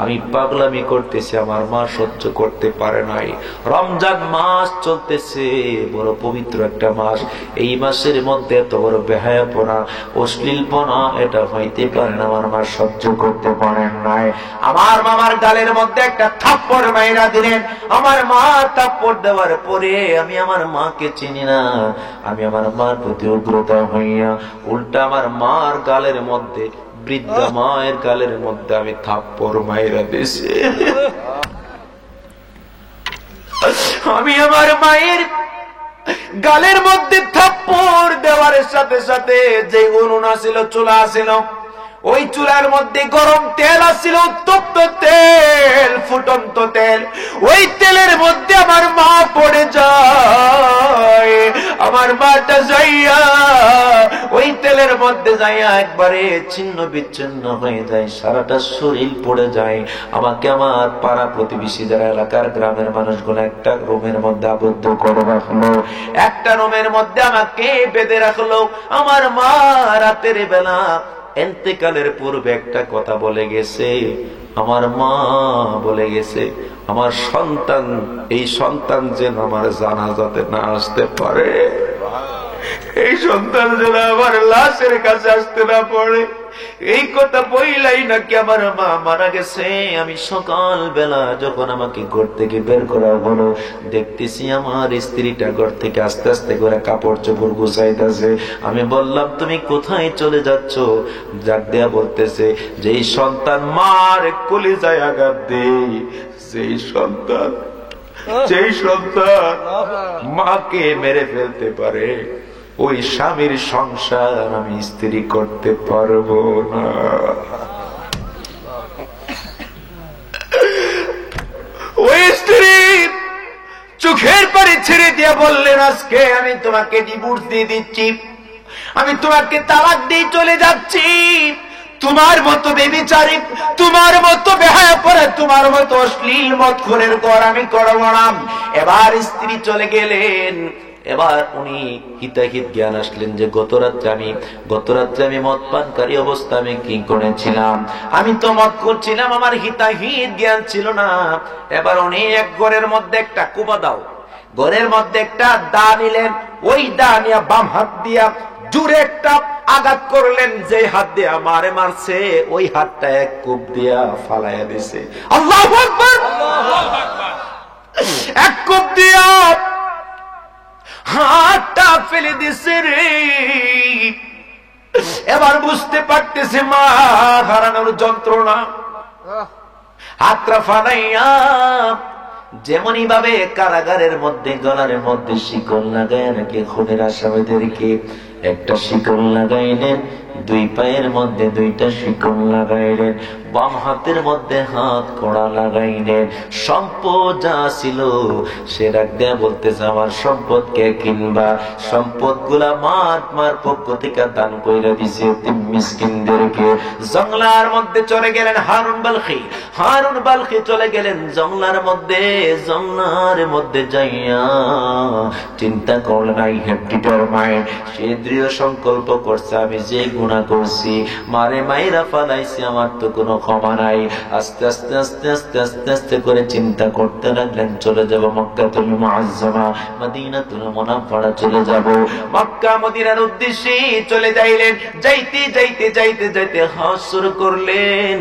আমি পাগলামি করতেছি। আমার মা সহ্য করতে পারে নাই। রমজান মাস চলতেছে, বড় পবিত্র একটা মাস। এই মাসের মধ্যে এত বড় বেহায়াপনা, অশ্লীলপনা এটা হইতে পারে না। আমার মা সহ্য করতে পারেন নাই। আমার মামার গালের মধ্যে একটা থাপ্পড় মাইরা দিলেন। আমার মা থাপ্পড় দেওয়ার পরে আমি আমার মাকে চিনি না। আমি আমার মার প্রতি উগ্রতা হইয়া উল্টা আমার মার গালের মধ্যে, বৃদ্ধা মায়ের গালের মধ্যে আমি থাপ্পড় মাইরা দিছি। আমি আমার মায়ের গালের মধ্যে থাপ্পড় দেওয়ার সাথে সাথে যে উনুন ছিল, চুলা ছিল, ওই চুলার মধ্যে গরম তেল আসছিল, উত্তপ্ত তেল, ফুটন্ত তেল। ওই তেলের মধ্যে আমার মা পড়ে যায়। আমার মাটা যাইয়া ওই তেলের মধ্যে যাইয়া একবারে ছিন্ন বিচ্ছিন্ন হয়ে যায়, সারাটা শরীর পড়ে যায়। আমাকে আমার পাড়া প্রতিবেশী যারা এলাকার গ্রামের মানুষগুলো একটা রুমের মধ্যে আবদ্ধ করে রাখলো, একটা রুমের মধ্যে আমাকে বেঁধে রাখলো। আমার মা রাতের বেলা এন্তেকালের পূর্বে একটা কথা বলে গেছে। আমার মা বলে গেছে, আমার সন্তান, এই সন্তান যেন আমার জানাজাতে না আসতে পারে, এই সন্তান যেন আমার লাশের কাছে আসতে না পারে। এই কথা বইলাই নাকি আমার মা মারা গেছে। আমি সকাল বেলা যখন আমাকে ঘর থেকে বের করা হলো, দেখতেছি আমার স্ত্রীটা ঘর থেকে আস্তে আস্তে করে কাপড় চোপড় গুছাইতেছে। আমি বললাম তুমি কোথায় চলে যাচ্ছ? ডাক দেয়া বলতেছে, যেই সন্তান মার কলিজায় আঘাত দেয়, যেই সন্তান মাকে মেরে ফেলতে পারে, ওই স্বামীর সংসার আমি স্ত্রী করতে পারবো না। ওই স্ত্রী চোখের পানি ছেড়ে দিয়ে বললেন, আজকে আমি তোমাকে ডিভোর্স দিয়ে দিচ্ছি, আমি তোমাকে তালাক দিয়ে চলে যাচ্ছি। তোমার মতো বেবিচারী, তোমার মতো বেহায়া পরে, তোমার মতো অশ্লীল মদখোরের ঘর আমি করবো না। এবার স্ত্রী চলে গেলেন। এবার উনি হিতাহিত জ্ঞান আসলেন যে গত রাত্রে আমি মদ পানকারী অবস্থা আমি কি করেছিলাম, আমি তো মদ করছিলাম, আমার হিতাহিত জ্ঞান ছিল না। এবার উনি এক ঘরের মধ্যে একটা কুবা দাও, ঘরের মধ্যে একটা দা নিলেন, ওই দা নিয়ে বাম হাত দিয়া জোরে একটা আঘাত করলেন। যে হাত দিয়া মারে মারছে, ওই হাতটা এক কূপ দিয়া ফালাইয়া দিছে। আল্লাহু আকবার! এক কূপ দিয়া হাতটা ফেলে দিছে রে। এবার বুঝতে পারতেছে মা হারানোর যন্ত্রণা। হাতটা ফালাইয়া যেমনই ভাবে কারাগারের মধ্যে গলার মধ্যে শিকল লাগায় নাকি খুনের আসামিদেরকে একটা শিকল লাগাইলেন, দুই পায়ের মধ্যে দুইটা শিকল লাগাইলেন, বাম হাতের মধ্যে হাত কড়া লাগাইলেন। সম্পদ যা ছিল সে রাখ দেয়া বলতেছে, আমার সম্পদ কে কিনবা? সম্পদ গুলা মার পক্ষ থেকে দান কইরা দিছে মিসকিনদেরকে। জঙ্গলার মধ্যে চলে গেলেন হারুন বালখি চলে গেলেন জঙ্গলার মধ্যে যাইয়া চিন্তা করলেন, আই হ্যাভ ডিটারমাইন্ড, সে দৃঢ় সংকল্প করছে, আমি যে গুনাহ করছি, মারে মাইরা ফালাইছি, আমার তো কোনো ক্ষমা নাই। আস্তে আস্তে আস্তে আস্তে আস্তে আস্তে করে চিন্তা করতে লাগলেন, চলে যাব মক্কাতুল মুআজ্জামা, মদিনাতুল মুনাফফারা চলে যাব। মক্কা মদিনার উদ্দেশ্যে চলে যাইলেন। যাইতে যাইতে যাইতে যাইতে হজ শুরু করলেন।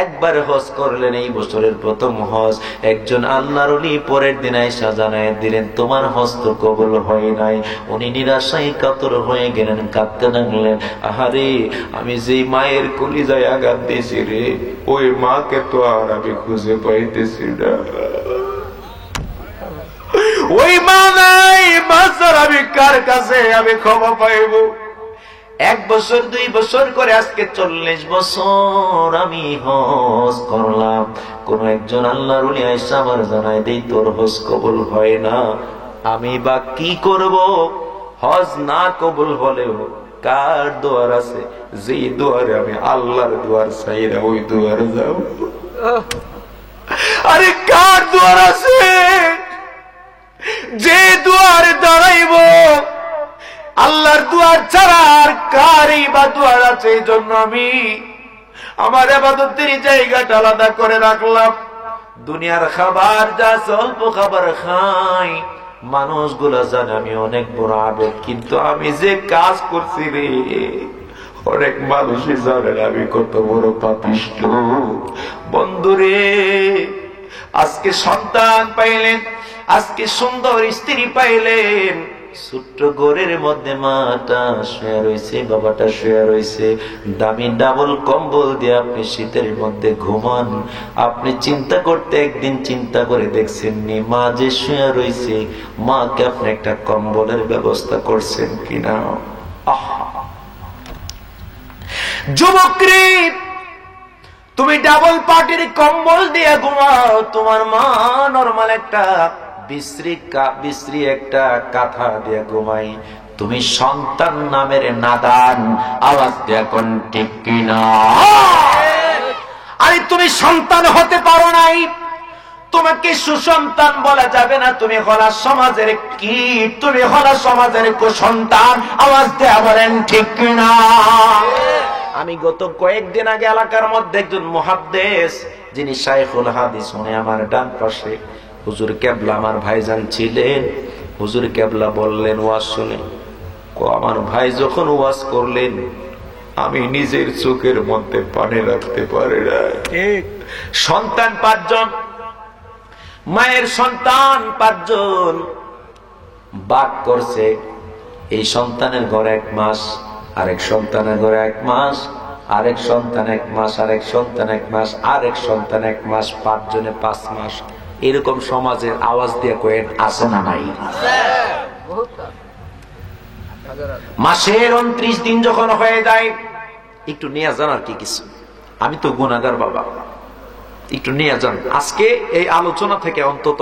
একবার হজ করলেন, এই বছরের প্রথম হজ। একজন আল্লাহর ওলি পরের দিন আয়েশা জানায় দিলেন, তোমার হজ তো কবুল হয় নাই। উনি নিরাশায় কাতর হয়ে গেলেন, কাঁদতে লাগলেন, আহারে আমি যেই মায়ের কলিজায় আঘাত দিয়েছি রে, ওই মাকে তো আর আমি খুঁজে পাইতেছি না। ওই মা নাই, মা ছাড়া আমি কার কাছে আমি ক্ষমা পাইব? 1 বছর 2 বছর করে আজকে 40 বছর আমি হজ করলাম, কোন একজন আল্লাহর ওলি আয়েশা আমার জানায় দেই তোর হজ কবুল হয় না। আমি বা কি করব? হজ না কবুল হলেও কার দুয়ার আছে, যে দুয়ারে আমি আল্লাহর দুয়ার চাইরা ওই দুয়ারে যাব। আরে কার দুয়ার আছে, যে দুয়ারে দাঁড়াইব? আল্লাহর দুয়ার ছাড়া আর কারই বা দুয়ার আছে? এই জন্য আমি আমার ইবাদতের জায়গাটা আলাদা করে রাখলাম। দুনিয়ার খাবার যা অল্প খাবার খাই, মানুষগুলো জানে আমি অনেক বড় আবেদ, কিন্তু আমি যে কাজ করছি রে, অনেক মানুষই জানে আমি কত বড় পাপিষ্ঠ। বন্ধুরে, আজকে সন্তান পাইলেন, আজকে সুন্দর স্ত্রী পাইলেন, ছোট্ট ঘরের মধ্যে মাটা শুয়ে রয়েছে, বাবাটা শুয়ে রয়েছে, দামি ডাবল কম্বল দিয়ে আপনি শীতের মধ্যে ঘুমান। আপনি চিন্তা করতে একদিন চিন্তা করে দেখছেন নি, মা যে শুয়ে রয়েছে, মাকে আপনি একটা কম্বলের ব্যবস্থা করছেন কিনা? যুবকরে, তুমি ডাবল পার্টির কম্বল দিয়ে ঘুমাও, তোমার মা নরমাল একটা বিশ্রী একটা কাঁথা দিয়ে ঘুমাই। তুমি সন্তান নামের নাদান, আওয়াজ দিয়ে কোন ঠিক কিনা? আরে তুমি সন্তান হতে পারো নাই, তোমাকে সুসন্তান বলা যাবে না। তুমি হলা সমাজের কি, তুমি হলা সমাজের কুসন্তান। আওয়াজ দেয়া বলেন ঠিক কিনা? আমি গত কয়েকদিন আগে এলাকার মধ্যে একজন মুহাদ্দিস, যিনি শাইখুল হাদিস, উনি আমার ডান পাশে, হুজুর কেবলা আমার ভাইজান ছিলেন। হুজুর কেবলা বললেন ওয়াজ শুনে, আমার ভাই যখন ওয়াজ করলেন, আমি নিজের চোখের মধ্যে পানি রাখতে পারি না। সন্তান 5 জন, মায়ের সন্তান 5 জন, বাক করছে। এই সন্তানের ঘরে 1 মাস, আরেক সন্তানের ঘরে 1 মাস, আরেক সন্তান 1 মাস, আরেক সন্তান 1 মাস, আরেক সন্তান 1 মাস, 5 জনে 5 মাস। এরকম সমাজের আওয়াজ দিয়ে কয়েন আছে না নাই? মাসের 29 দিন যখন হয়ে যায়, একটু নিয়ে যান আর কি কিছু। আমি তো গুনাহগার বাবা, একটু নিয়ে যান। আজকে এই আলোচনা থেকে অন্তত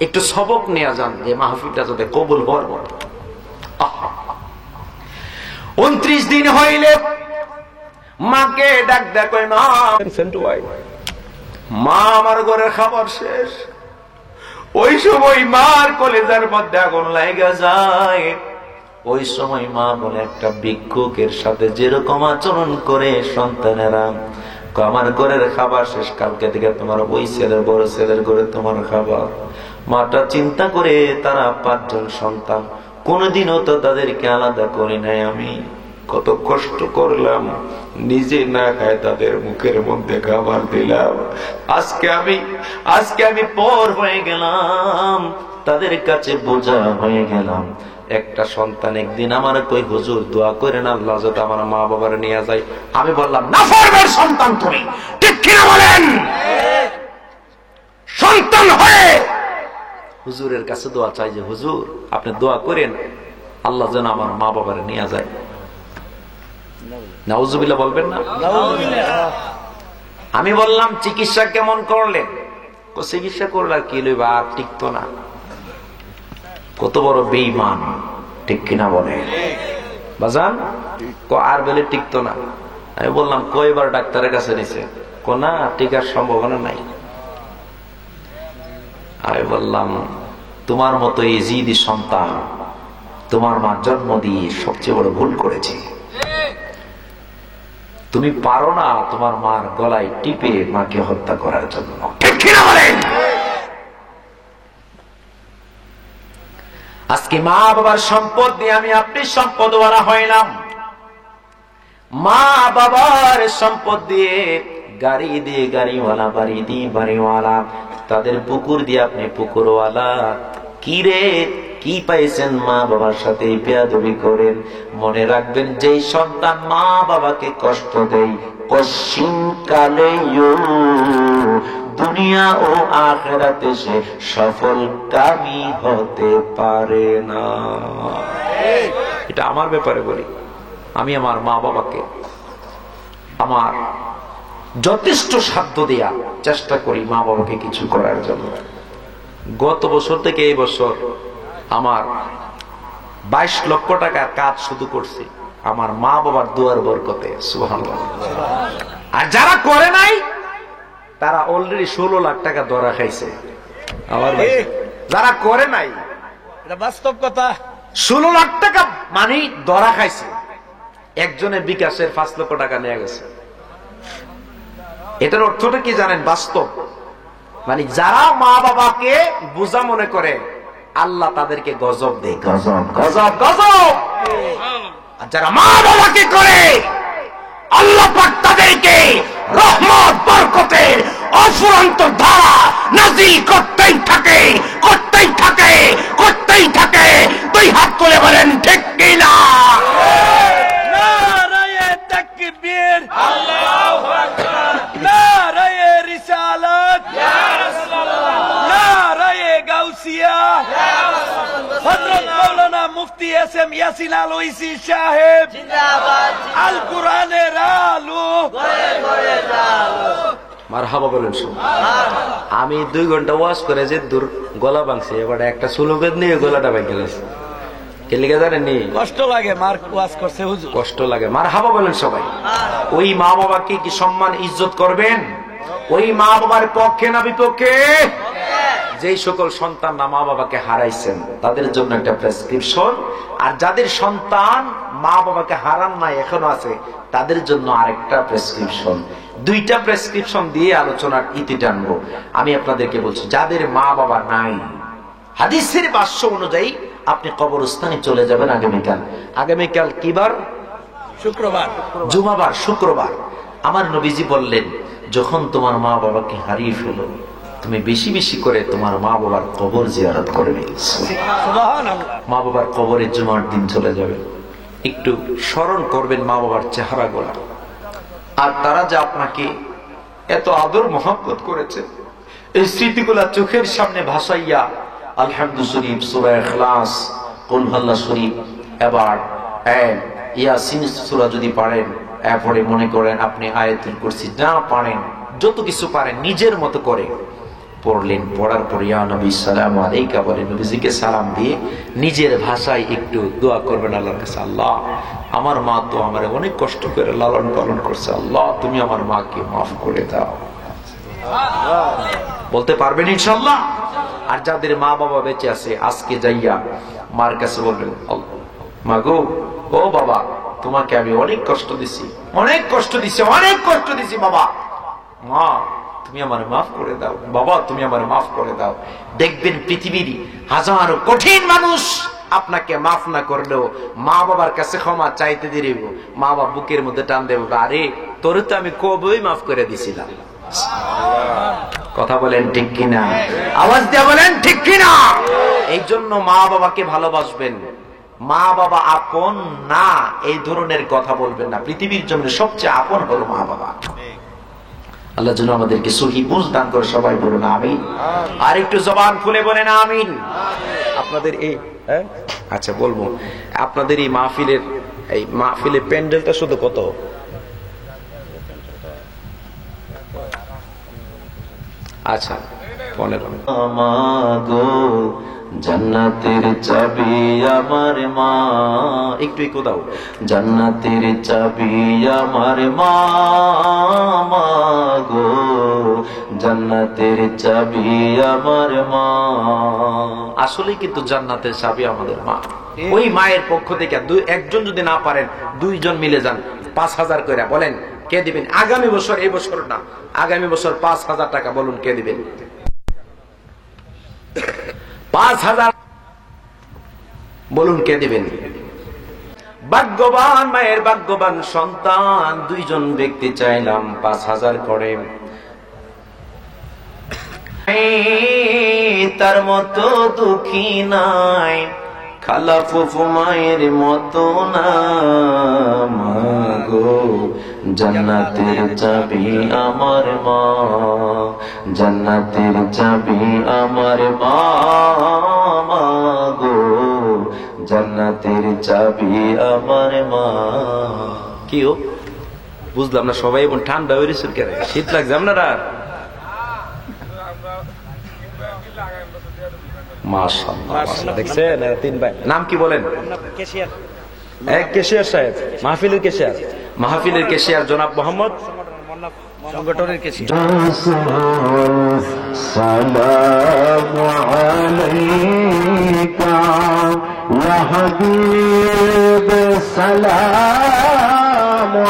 একটু সবক নিয়ে যান, যে মাহফিলটা যাতে কবুল হওয়ার মতো। 29 দিন হইলে মাকে ডাক দেয়, কই মা আমার ঘরের খাবার শেষ। ওই সময় মার কলেজার মধ্যে আগুন লাগা যায়। ওই সময় মা বলে, একটা ভিক্ষুকের সাথে যেরকম আচরণ করে সন্তানেরা, আমার ঘরের খাবার শেষ, কালকে থেকে তোমার ওই ছেলের বড় ছেলের ঘরে তোমার খাবার। মাটা চিন্তা করে, তারা 5 জন সন্তান, কোনদিনও তো তাদেরকে আলাদা করি নাই। আমি কত কষ্ট করলাম, নিজে না খায় তাদের মুখের মধ্যে খাবার দিলাম। আজকে আমি পর হয়ে গেলাম, তাদের কাছে বোঝা হয়ে গেলাম। একটা সন্তান একদিন আমার কই, হুজুর দোয়া করেন আল্লাহ যাতে আমার মা বাবার নিয়ে যায়। আমি বললাম, নাফরমান সন্তান তুমি, ঠিক কিনা বলেন? সন্তান হয়ে হুজুরের কাছে দোয়া চাই যে, হুজুর আপনি দোয়া করেন আল্লাহ যেন আমার মা বাবার নিয়ে যায়। নাউজুবিল্লাহ বলবেন না? আমি বললাম, চিকিৎসা কেমন করলেন? চিকিৎসা করলে কি লইবা, আর টিকতো না। কত বড় বেঈমান, ঠিক কিনা বলে বাজান? আর বলে টিকতো না। আমি বললাম, কয়বার ডাক্তারের কাছে নিছে? না, টিকার সম্ভাবনা নাই। আমি বললাম, তোমার মতো এই জিদি সন্তান তোমার মা জন্ম দিয়ে সবচেয়ে বড় ভুল করেছে। তুমি পারো না তোমার মার গলায় টিপে মাকে হত্যা করার জন্য, ঠিক কিনা বলেন? আজকে মা বাবার সম্পদ দিয়ে আমি আপনি সম্পদওয়ালা হইলাম। মা বাবার সম্পদ দিয়ে, গাড়ি দিয়ে গাড়িওয়ালা, বাড়ি দিয়ে বাড়িওয়ালা, তাদের পুকুর দিয়ে আপনি পুকুরওয়ালা। কি রে, কি পাইছেন? মা বাবার সাথে বেয়াদবি করেন। মনে রাখবেন, যেই সন্তান মা বাবাকে কষ্ট দেয়, পশ্চিমকালে দুনিয়া ও আখিরাতে সে সফল কামী হতে পারে না। এটা আমার ব্যাপারে বলি। আমি আমার মা বাবাকে আমার যথেষ্ট সাধ্য দেয়া চেষ্টা করি মা বাবাকে কিছু করার জন্য। গত বছর থেকে এই বছর আমার 22 লক্ষ টাকার কাজ শুধু করছি আমার মা বাবার দোয়ার বরকতে, সুবহানাল্লাহ। আর যারা করে নাই তারা অলরেডি 16 লাখ টাকা ধরা খাইছে। যারা করে নাই, এটা বাস্তব কথা, 16 লাখ টাকা মানে ধরা খাইছে। একজনের বিকাশের 5 লক্ষ টাকা নিয়ে গেছে। এটার অর্থটা কি জানেন? বাস্তব মানে যারা মা বাবাকে বোঝা মনে করে, আল্লাহ তাদেরকে গজব দেয়, গজব গজব গজব। আর যারা মা বাবাকে করে, আল্লাহ পাক তাদেরকে রহমত বরকতের অফুরন্ত ধারা নাজিল করতেই থাকে, করতেই থাকে, করতেই থাকে। দুই হাত তুলে বলেন ঠিক কিনা? নারায়ে তাকবীর, আল্লাহু আকবার, নারায়ে রিসালাত, ইয়া রাসূলুল্লাহ, নারায়ে গাউসিয়া, ইয়া রাসূলুল্লাহ, হযরত মাওলানা মুফতি এসএম ইয়াসিন আল-ওয়াইসি সাহেব জিন্দাবাদ, আল কোরআনের আলো ঘরে ঘরে আলো। মারহাবা বলেন। আমি 2 ঘন্টা ওয়াজ করে যে দূর গলা ভাঙছে, এবার একটা স্লোগান নিয়ে গলাটা ভেঙে গেছে। কে লিখে জানেননি? কষ্ট লাগে, মার ওয়াজ করছে হুজুর, কষ্ট লাগে। মারহাবা বলেন সবাই। ওই মা বাবাকে কি সম্মান ইজ্জত করবেন? ওই মা বাবার পক্ষে না বিপক্ষে? যেই সকল সন্তান না মা বাবাকে হারাইছেন তাদের জন্য একটা প্রেসক্রিপশন, আর যাদের সন্তান মা বাবাকে হারান নাই এখনো আছে তাদের জন্য আরেকটা প্রেসক্রিপশন। 2টা প্রেসক্রিপশন দিয়ে আলোচনার ইতি টানবো। আমি আপনাদেরকে বলছি, যাদের মা বাবা নাই, হাদিসের ভাষ্য অনুযায়ী আপনি কবরস্থানে চলে যাবেন আগামীকাল। আগামীকাল কি বার? শুক্রবার জুমাবার শুক্রবার আমার নবীজি বললেন যখন তোমার মা বাবাকে হারিয়ে ফেলো তুমি বেশি বেশি করে তোমার মা বাবার কবর জিয়ারত করবে। মা বাবার কবরে জুমার দিন চলে যাবে, একটু স্মরণ করবেন মা বাবার চেহারা গোলা, আর তারা যে আপনাকে এত আদর মহব্বত করেছে এই স্মৃতিগুলা চোখের সামনে ভাসাইয়া আলহামদুলিল্লাহ শরীফ, সূরা ইখলাস, কুল হুয়াল্লাহ শরীফ, এবার ইয়াসিন সূরা যদি পারেন, এরপরে মনে করেন আপনি আয়াতুল কুরসি, যা পারেন যত কিছু পারেন নিজের মতো করে পড়লেন। পড়ার পর ইয়া নবী সালামু আলাইকা বলে নবীজিকে সালাম দিয়ে নিজের ভাষায় একটু দোয়া করবেন আল্লাহর কাছে, আল্লাহ আমার মা তো আমার অনেক কষ্ট করে লালন পালন করছে, আল্লাহ তুমি আমার মাকে মাফ করে দাও। বলতে পারবেন ইনশাআল্লাহ? আর যাদের মা বাবা বেঁচে আছে আজকে যাইয়া মার কাছে বলবেন, মা গো, ও বাবা তোমাকে আমি অনেক কষ্ট দিছি, অনেক কষ্ট দিছি, অনেক কষ্ট দিছি বাবা, মা তুমি আমার মাফ করে দাও, বাবা তুমি আমার মাফ করে দাও। দেখবেন পৃথিবীর হাজারো কঠিন মানুষ আপনাকে মাফ না করলেও মা বাবার কাছে ক্ষমা চাইতে দেরি, মা বাবা বুকের মধ্যে টান দেবো, আরে তোরে তো আমি কবেই মাফ করে দিছিলাম। কথা বলেন ঠিক কিনা? আওয়াজ দিয়ে বলেন ঠিক কিনা? এই জন্য মা বাবাকে ভালোবাসবেন। মা বাবা আপন না এই ধরনের কথা বলবেন না। পৃথিবীর জন্য সবচেয়ে আপন হলো মা বাবা। আল্লাহ যেন আমাদেরকে সহি বুঝ দান করে, সবাই বলুন আমিন। আর একটু জবান খুলে বলেন আমিন। আপনাদের এই আচ্ছা বলবো, আপনাদের এই মাহফিলের প্যান্ডেলটা শুধু কত? আচ্ছা 15। মাগো জান্নাতের চাবি আমার মা, একটু একটু দাও, জান্নাতের চাবি আমার মা, মাগো জান্নাতের চাবি আমার মা। আসলে কিন্তু জান্নাতের চাবি আমাদের মা। ওই মায়ের পক্ষ থেকে একজন যদি না পারেন দুইজন মিলে যান, 5000 করে বলেন কে দিবেন আগামী বছর, এই বছর না আগামী বছর 5000 টাকা বলুন কে দিবেন? 5000 বলুন কে দিবেন? ভাগ্যবান মায়ের ভাগ্যবান সন্তান দুইজন ব্যক্তি চাইলাম 5000 করে। তার মতো দুঃখী নাই, খালা ফুফু মায়ের মতো না, মাগো জান্নাতের চাবি আমার মা, জান্নাতের চাবি আমার মা, মাগো জান্নাতের চাবি আমার মা। কি ও বুঝলাম না, সবাই এবং ঠান্ডা হয়েছে কেন? শীত লাগছে আপনারা? মাশাআল্লাহ, দেখছেন 3 ভাই। নাম কি বলেন? কেশিয়ার সাহেব, মাহফিলের কেশিয়ার, মাহফিলের কেশিয়ার জনাব মোহাম্মদ, সংগঠনের কেশিয়ার। সালামু আলাইকা ইয়া হাবিব, সালামু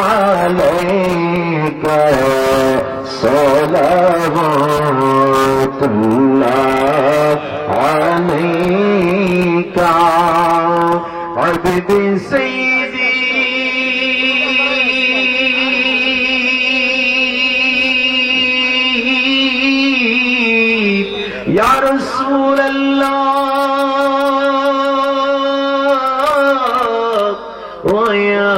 আলাইকা সালাওয়াতুল্লাহ আলাইকা আবিদি সাইয়্যিদি ইয়া রাসূলুল্লাহ ওয়া ইয়া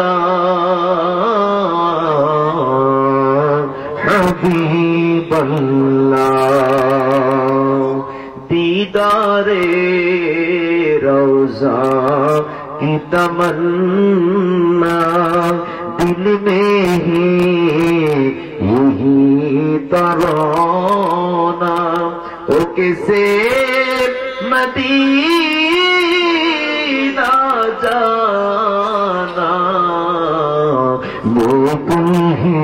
হাবিবাল্লাহ, दीदारे रोजा की तमन्ना दिल में ही यही तराना, ओ किसे मदीना जाना, लेकिन ही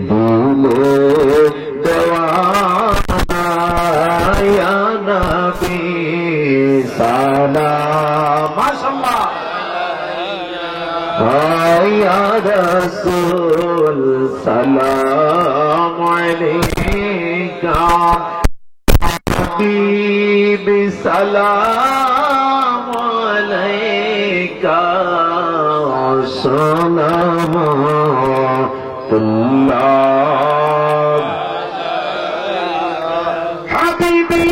दिले दवाना, या नबी सलाम, माशाअल्लाह, या रसूल सलाम अलैका, हबीब सलाम अलैका, सलाम হাবিবি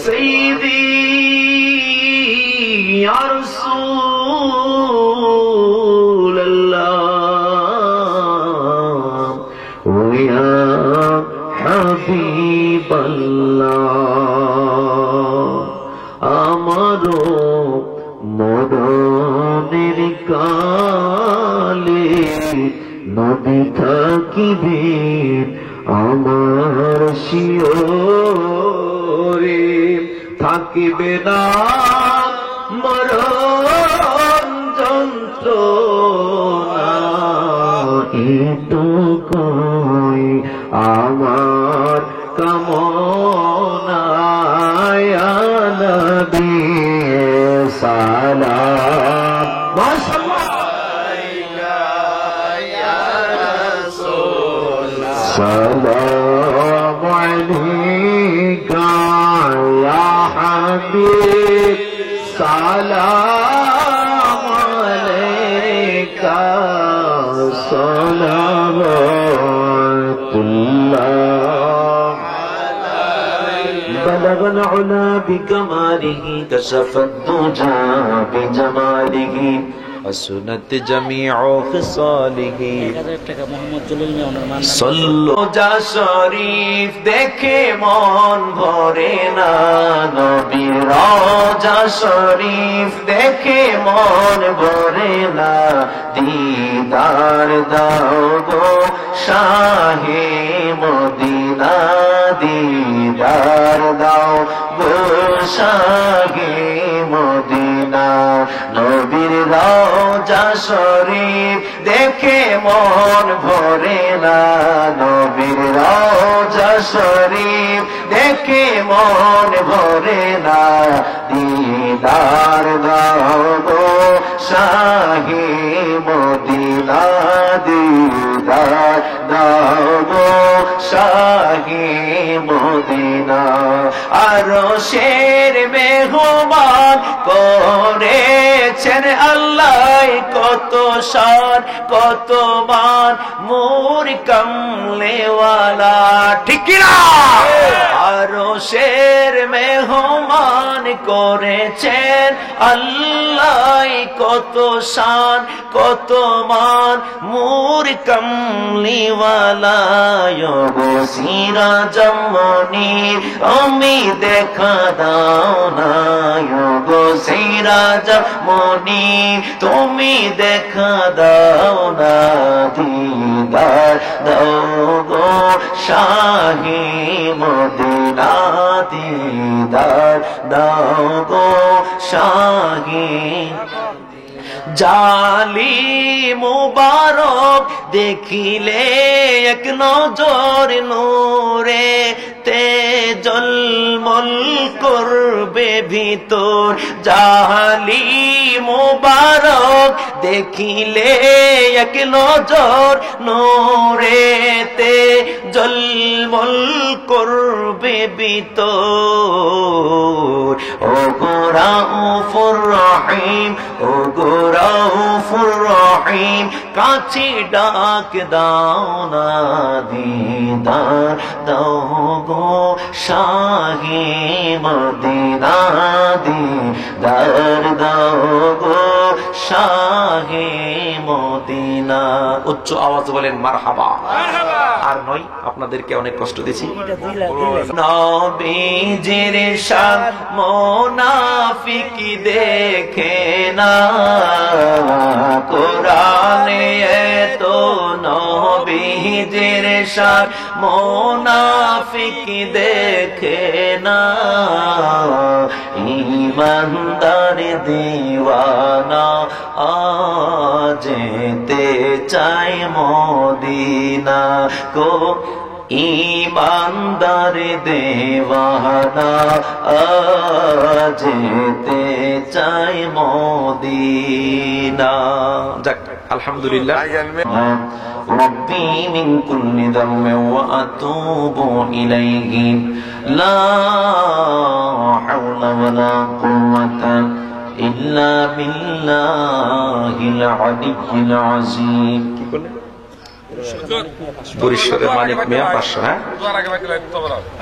সাইয়্যিদি ইয়া রাসূলুল্লাহ ওয়া ইয়া হাবিবাল্লাহ আমারো মরণের কালে নবী থাকিবেন আমার শিয়রে থাকিবে না মরণ যন্ত্রণা এটুকুই আমার কামনা ইয়া নবী সালাম মাশাআল্লাহ সালাম আলাইকা ইয়া হাবিব সালাম আলাইকা সালাওয়াতুল্লাহ بلغ العلا بكماله كشف الدجى بجماله وسنت جميع خصاله صلوا جا শরীফ দেখে মন ভরে না নবী রওজা শরীফ দেখে মন ভরে না দিদার দাও গো শাহে মদিনা দিদার দাও গো শাহে মদিনা নবীর রওজা শরীফ দেখে মন ভরে না নবীর রওজা শরীফ দেখে মন ভরে না দিদার দাও গো শাহে মদিনা দিদার দাও গো শাহে মদিনা আরশের মেহমান করেছেন আল্লাহ কত শান কত মান মোর কমলেওয়ালা ঠিক না আরশের মেহমান করেছেন আল্লাহ কত শান কত মান মোর কমলিওয়ালা গো সিরাজম মনির আমি দেখা দাও না গো সিরাজম মনির তুমি দেখা দাও না দিদার দাও গো শাহে মদিনা দিদার দাও গো শাহে জালি মুবারক দেখিলে এক নজর নূরে তে জলমল করবে ভিতর জালি মুবারক দেখিলে এক নজর নূরে তে জলমল করবে ভিতর ও রাউফুর রহিম ও রাউফুর রহিম কাছে ডাক দাও না দিদার দাও গো শাহে মদিনা দিদার দাও গো শাহে মদিনা উচ্চ আওয়াজ বলেন মারহাবা আর নয় আপনাদেরকে অনেক কষ্ট দিয়েছি নবীজির শান মুনাফিক দেখে না কোরআনে এত নবীজির শান মুনাফিক দেখে না ঈমানদার দিওয়ানা যেতে চাই মদিনা কো ঈমানদার দেওয়ানা যেতে চাই মদিনা। যাক আলহামদুলিল্লাহ। ربي من كل ذنب وأتوب إليه لا حول ولا قوة إلا بالله العلي العظيم পরিশ্বরের মালিক মিয়া 500 হ্যাঁ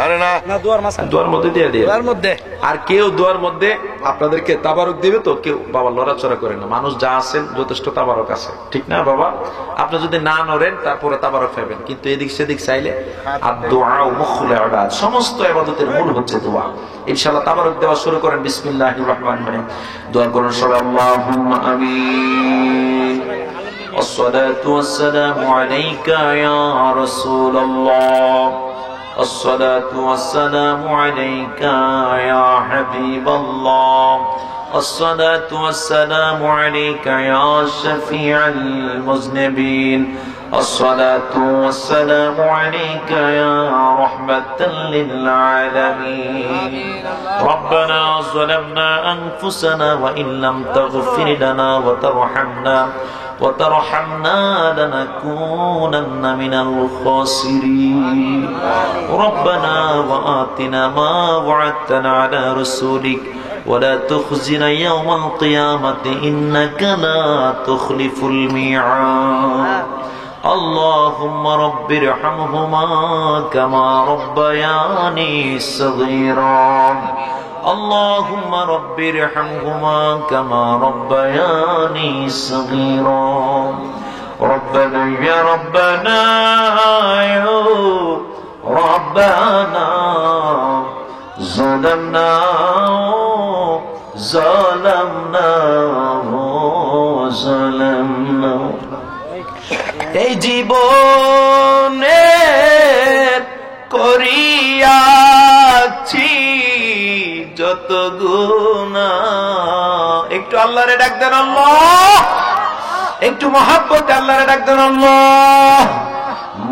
আরে না দুয়ার মাঝখানে দোয়ার মধ্যে দিয়ে দিয়ে দুয়ার মধ্যে আর কেউ দোয়ার মধ্যে আপনাদেরকে তাবারক দিবে তো কেউ বাবা লড়াচড়া করে না মানুষ যা আছেন যথেষ্ট তাবারক আছে ঠিক না বাবা আপনি যদি না নড়েন তারপরে তাবারক পাবেন কিন্তু এদিক সেদিক চাইলে আর দোয়া ও মুখুল ইবাদত সমস্ত ইবাদতের মূল হচ্ছে দোয়া ইনশাআল্লাহ তাবারক দেওয়া শুরু করেন বিসমিল্লাহির রহমানির রহিম দোয়া করুন সবাই আল্লাহুম্মা আমিন الصلاة والسلام عليك يا رسول الله الصلاة والسلام عليك يا حبيب الله الصلاة والسلام عليك يا شفيع المذنبين الصلاة والسلام عليك يا رحمة للعالمين ربنا ظلمنا أنفسنا وإن لم تغفر لنا وترحمنا لنكونن من الخاسرين ربنا وآتنا ما وعدتنا على رسولك ولا تخزنا يوم القيامة إنك لا تخلف الميعاد اللهم رب ارحمهما كما ربياني صغيرا اللهم رب ارحمهما كما ربياني صغيرا ربنا يا ربنا يا ربنا ظلمنا এই জীবনে করিয়াছি যত গুনাহ একটু আল্লাহরে ডাক দেন আল্লাহ একটু মহব্বত আল্লাহরে ডাক দেন আল্লাহ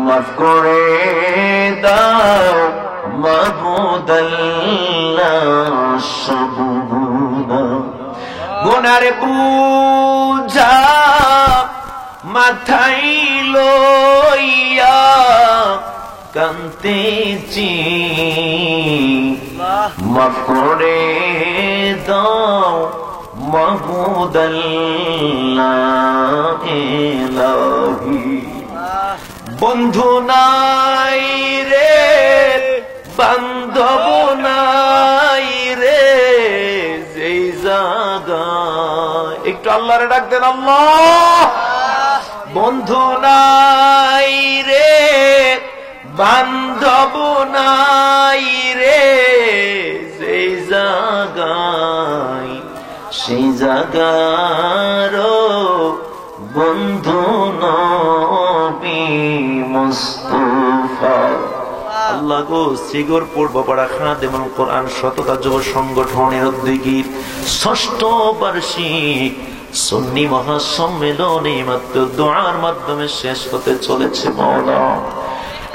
মাফ করে দাও মাবুদ আল্লাহ সব গুনাহ গুনার বুঝা মাথায় লইয়া কান্তেছি মাফ করে দাও মাবুদ আল্লাহ ইলাহি বন্ধু নাই রে বান্ধব নাই রে যেই জায়গায় একটু আল্লাহরে ডাক দেন আল্লাহ বন্ধু নাই রে বান্ধব নাই রে সেই জায়গায় সেই জায়গার বন্ধু নবী মুস্তাফা আল্লাহ গো শ্রীগরপুর বাবাড়া খাদেমুল কোরআন শততা যুব সংগঠনের উদ্যোগী ৬ষ্ঠ বার্ষিক সুন্নি মহাসম্মেলনে মাত্র দোয়ার মাধ্যমে শেষ হতে চলেছে মাওলা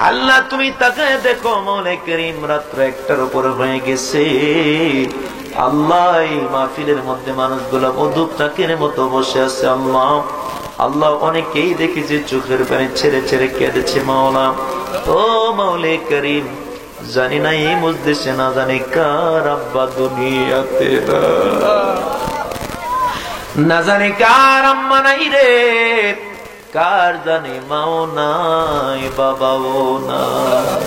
আল্লাহ তুমি তাকায় দেখো মৌলা করিম রাত্র ১টার উপরে হয়ে গেছে আল্লাহ এই মাহফিলের মধ্যে মানুষগুলো মধুপ চাকের মতো বসে আছে আল্লাহ আল্লাহ অনেকেই দেখেছে চোখের পানি ছেড়ে ছেড়ে কেঁদেছে মাওলা ও মৌলা করিম জানি না এই মজলিসে না জানি কার আব্বা দুনিয়াতে না জানি কার আম্মা নাই রে কার জানি মাও নাই বাবাও নাই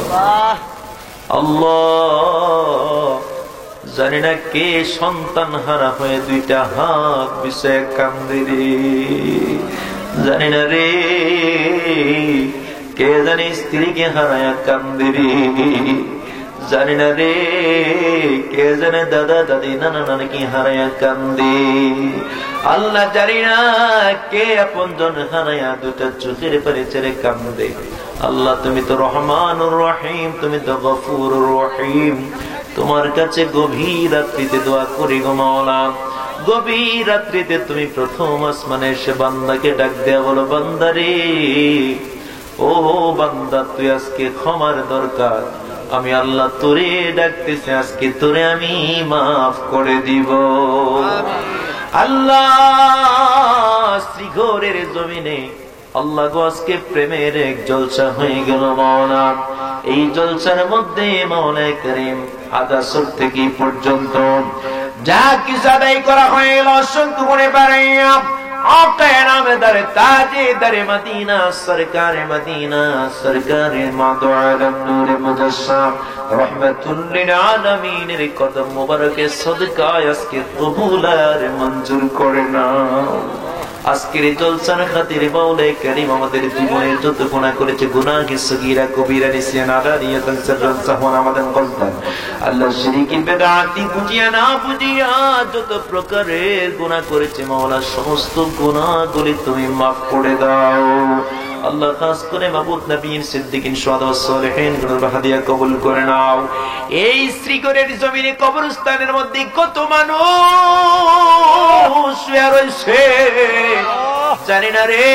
আল্লাহ জানি না কে সন্তান হারা হয়ে দুইটা হাত বিষয়ে কান্দে রে জানি না রে কে জানি স্ত্রীকে হারায়া কান্দে রে জানি না রে কে জানে দাদা দাদি নানা নানাকে হারায়া কান্দে আল্লাহ জানি না কে আপন জন হারায়া দুটা চোখের পানি ছেড়ে কান্দে আল্লাহ তুমি তো রহমানুর রহিম তুমি তো গফুরুর রহিম তোমার কাছে গভীর রাত্রিতে দোয়া করি গো মাওলা গভীর রাত্রিতে তুমি প্রথম আসমানে এসে বান্দাকে ডাক দেয়া বলো বান্দা রে ও বান্দা তুই আজকে ক্ষমার দরকার আমি আল্লাহ তোরে ডাকতেছি আজকে তোরে আমি মাফ করে দিব আল্লাহ শ্রীঘরের জমিনে আল্লাহ গো আজকে প্রেমের এক জলসা হয়ে গেল মাওলা। এই জলসার মধ্যে মাওলায়ে কারীম আদাসর থেকে পর্যন্ত যা কিছু আদায় করা হয়ে গেল অসংখ্য গুণে বাড়াইয়া আকায়ে নামেদারে তাজেদারে মদিনা সরকারে মদিনা সরকারে মাদু আলম নূরে মুজাসসাম রহমাতুল লিল আলামিনের কদম মোবারকে সদকায় আজকে কবুল আর মঞ্জুর করে নাও। আজকের জলসার খাতিরে মাওলায়ে কারীম আমাদের জীবনের যত গুনাহ করেছে গুনাহ কি সগীরা কবিরা নিসিয়ান আদারিয়াতান সিররান সাহওয়ান আমাদের কলতান আল্লাহ শিরকি বিদআতি বুঝিয়া না বুঝিয়া যত প্রকারের গুনাহ করেছে মাওলা সমস্ত গুনাহগুলি তুমি মাফ করে দাও আল্লাহ। খাস করে মাবুদ নবীন সিদ্দিকিন শুহাদা ও সালেহিন গুলোর হাদিয়া কবুল করে নাও। এই শ্রীগড়ের জমিনে কবরস্থানের মধ্যে কত মানুষ শুয়ে রয়েছে জানি না রে,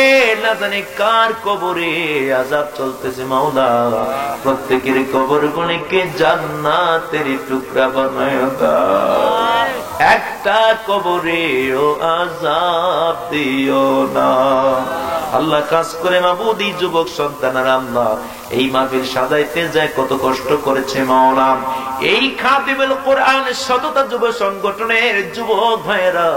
না জানি কার কবরে আযাব চলতেছে মাওলা। প্রত্যেকের কবর গুলিকে জান্নাতের টুকরা বানায় দাও। একটা কবরে ও আযাব দিও না আল্লাহ। কাজ করে মাবুদ এই যুবক সন্তানেরা আল্লাহ এই মাহফিল সাজাইতে যায় কত কষ্ট করেছে মাওলা। এই খাতিমুল কোরআন শততা যুব সংগঠনের যুবক ভাইয়েরা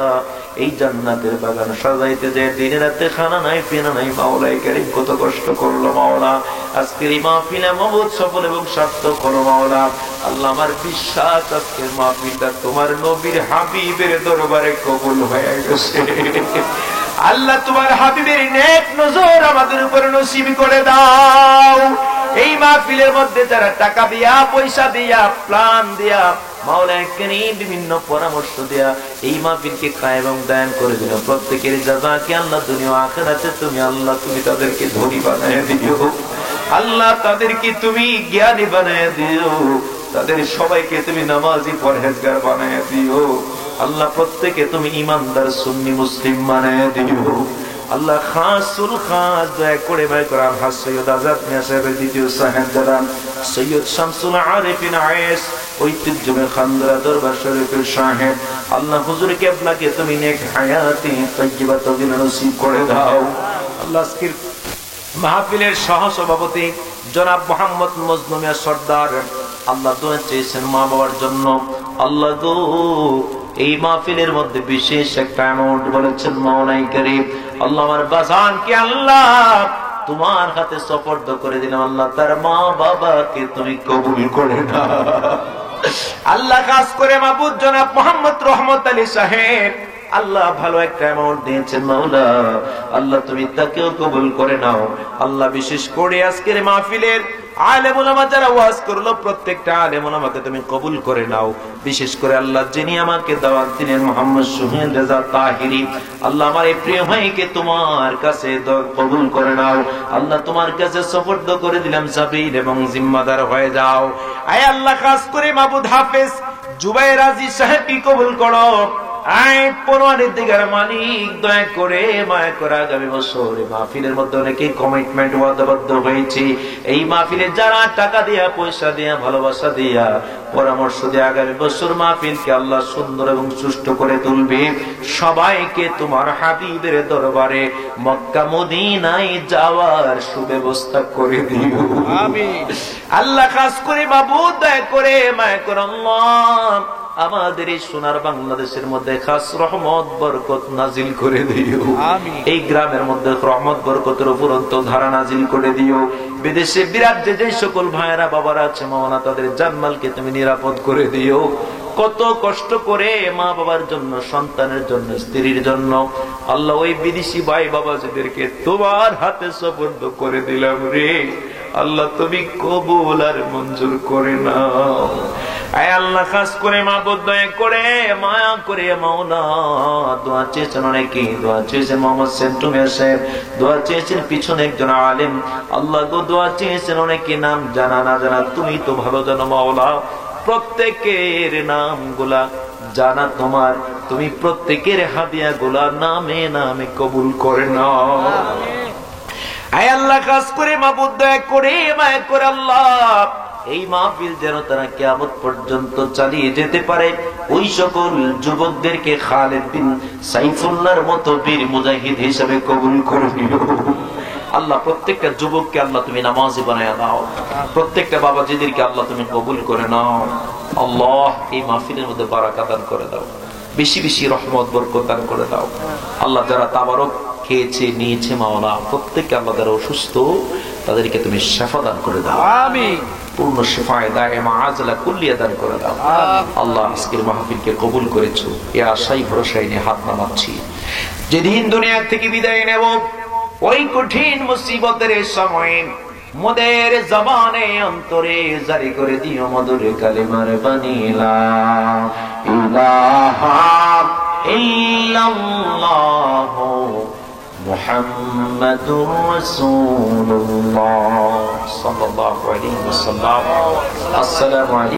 এই জান্নাতের বাগান সাজাইতে যায় দিনে রাতে খানা নাই পিনা নাই মাওলায়ে কারীম কত কষ্ট করলো মাওলা। আজকের এই মাহফিলে মাবুদ সফল এবং সার্থক করো মাওলা। আল্লাহ আমার বিশ্বাস আজকের মাহফিলটা তোমার নবীর হাবিবের দরবারে কবুল হয়ে গেছে। আল্লাহ তোমার হাবিবের নেক নজর আমাদের উপর নসিব করে দাও। এই মাহফিলের মধ্যে যারা টাকা দিয়া পয়সা দিয়া প্ল্যান দিয়া মাওলায়ে কারীম বিভিন্ন পরামর্শ দিয়া এই মাহফিলকে কায়েম এবং দায়েম করে দিল প্রত্যেকের জাযাকে আল্লাহ দুনিয়া ও আখিরাতে তুমি আল্লাহ তুমি তাদেরকে ধনী বানায় দিও আল্লাহ, তাদেরকে তুমি জ্ঞানী বানায় দিও, তাদের সবাইকে তুমি নামাজি পরহেজগার বানায় দিও আল্লাহ। প্রত্যেকে তুমি ইমানদার সুন্নি মুসলিম বানায় দিও আল্লাহ। খাসুল খাস দয়া করে ভাই কোরআন হাস সৈয়দ আজাদ মিয়া সাহেবের দ্বিতীয় সাহেবজাদান সৈয়দ শামসুল আরিফিন আয়েস ঐতিহ্যময় খানদরা দরবার শরীফের সাহেব আল্লাহ হুজুর কিবলাকে তুমি নেক হায়াতে তাইয়্যিবা তাজিল নসিব করে দাও আল্লাহ। আজকের মাহফিলের সহ সভাপতি জনাব মোহাম্মদ মজনু মিয়া সর্দার আল্লাহ দোয়া চেয়েছেন মা বাবার জন্য আল্লাহ গো। এই মাহফিলের মধ্যে বিশেষ একটা অ্যামাউন্ট বলেছেন মাওলায়ে কারীম আল্লাহ আমার বাজানকে আল্লাহ তোমার হাতে সুপর্দ করে দিলাম আল্লাহ। তার মা বাবাকে তুমি কবুল করে নাও আল্লাহ। কাজ করে মাবুদ জনাব মোহাম্মদ রহমত আলী সাহেব আল্লাহ ভালো একটা অ্যামাউন্ট দিয়েছেন মাওলা আল্লাহ তুমি তাকেও কবুল করে নাও আল্লাহ। বিশেষ করে আজকের মাহফিলের আলেম উলামা যারা ওয়াজ করলো প্রত্যেকটা আলেম উলামাকে তুমি কবুল করে নাও। বিশেষ করে আল্লাহ যিনি আমাকে দাওয়াত দিলেন মোহাম্মদ সুহেল রেজা তাহিরি আল্লাহ আমার এই প্রিয় ভাইকে তোমার কাছে কবুল করে নাও আল্লাহ। তোমার কাছে সুপর্দ করে দিলাম সাবির এবং জিম্মাদার হয়ে যাও আয় আল্লাহ। খাস করে মাবুদ হাফেজ জুবায়ের আজি সাহেবকে কবুল করো আয়। পরওয়ানের দিগার মালিক দয়া করে মায়া করে আগামী বছর এই মাহফিলের মধ্যে অনেকেই কমিটমেন্ট ওয়াদাবদ্ধ হয়েছে এই মাহফিলে যারা টাকা দিয়া পয়সা দিয়া ভালোবাসা দিয়া পরামর্শ দিয়ে আগামী বছর মাহফিলকে আল্লাহ সুন্দর এবং সুষ্ঠু করে তুলবে সবাইকে তোমার হাবিবের দরবারে মক্কা মদিনায় যাওয়ার সুব্যবস্থা করে দিও আমিন আল্লাহ। খাস করে মাবুদ দয়া করে মায়া করে আল্লাহ আমাদের এই সোনার বাংলাদেশের মধ্যে খাস রহমত বরকত নাজিল করে দিও আমিন। এই গ্রামের মধ্যে রহমত বরকতের উপরন্ত ধারা নাজিল করে দিও। বিদেশে বিরাজ্যে যে সকল ভাইয়েরা বাবারা আছে মাওলানা তাদের জানমালকে তুমি নিরাপদ করে দিও। কত কষ্ট করে মা বাবার জন্য সন্তানের জন্য স্ত্রীর জন্য আল্লাহ ওই বিদেশি ভাই বাবাজিদেরকে তোমার হাতে সুপর্দ করে দিলাম রে আল্লাহ তুমি কবুল আর মঞ্জুর করে নাও আয় আল্লাহ। খাস করে মাবুদ দয়া করে মায়া করে মাওলা দোয়া চেয়েছেন অনেকে দোয়া চেয়েছেন মোহাম্মদ সেন্টু মিয়া সাহেব দোয়া চেয়েছেন পিছনে একজন আলেম আল্লাহ গো দোয়া চেয়েছেন অনেকে নাম জানা না জানা তুমি তো ভালো জানো মাওলা। প্রত্যেকের নামগুলা জানা তোমার তুমি প্রত্যেকের হাদিয়া গুলা নামে নামে কবুল করে নাও আয় আল্লাহ। খাস করে মাবুদ দয়া করে মায়া করে আল্লাহ এই মাহফিল যেন তারা কিয়ামত পর্যন্ত চালিয়ে যেতে পারে ওই সকল যুবকদেরকে খালিদ বিন সাইফুল্লাহর মতো বীর মুজাহিদ হিসেবে কবুল করে নিও আল্লাহ প্রত্যেকটা যুবককে আল্লাহ তুমি নামাজি বানায়া দাও, প্রত্যেকটা বাবাজিদেরকে আল্লাহ তুমি কবুল করে নাও। আল্লাহ এই মাহফিলের মধ্যে বারাকাত দান করে দাও, বেশি বেশি রহমত বরকত দান করে দাও। আল্লাহ যারা তাবারক খেয়েছে নিয়েছে মাওলা, প্রত্যেককে আল্লাহ যারা অসুস্থ তাদেরকে তুমি শিফা দান করে দাও, আমিন। পূর্ণ শিফায়ে দায়েমা আজলা কুল্লিয়া দান করে দাও। আল্লাহ আজকের মাহফিলকে কবুল করেছো, এই আশাই ভরসায় নিয়ে হাত নামাচ্ছি। যেদিন দুনিয়া থেকে বিদায় নেব, ওই কঠিন মুসিবতের সময়ে মোদের জবানে অন্তরে জারি করে দিও মধুর কালিমার বাণী লা ইলাহা ইল্লাল্লাহু মুহাম্মাদুর রাসূলুল্লাহ সাল্লাল্লাহু আলাইহি ওয়াসাল্লাম। আসসালামু আলাইকুম।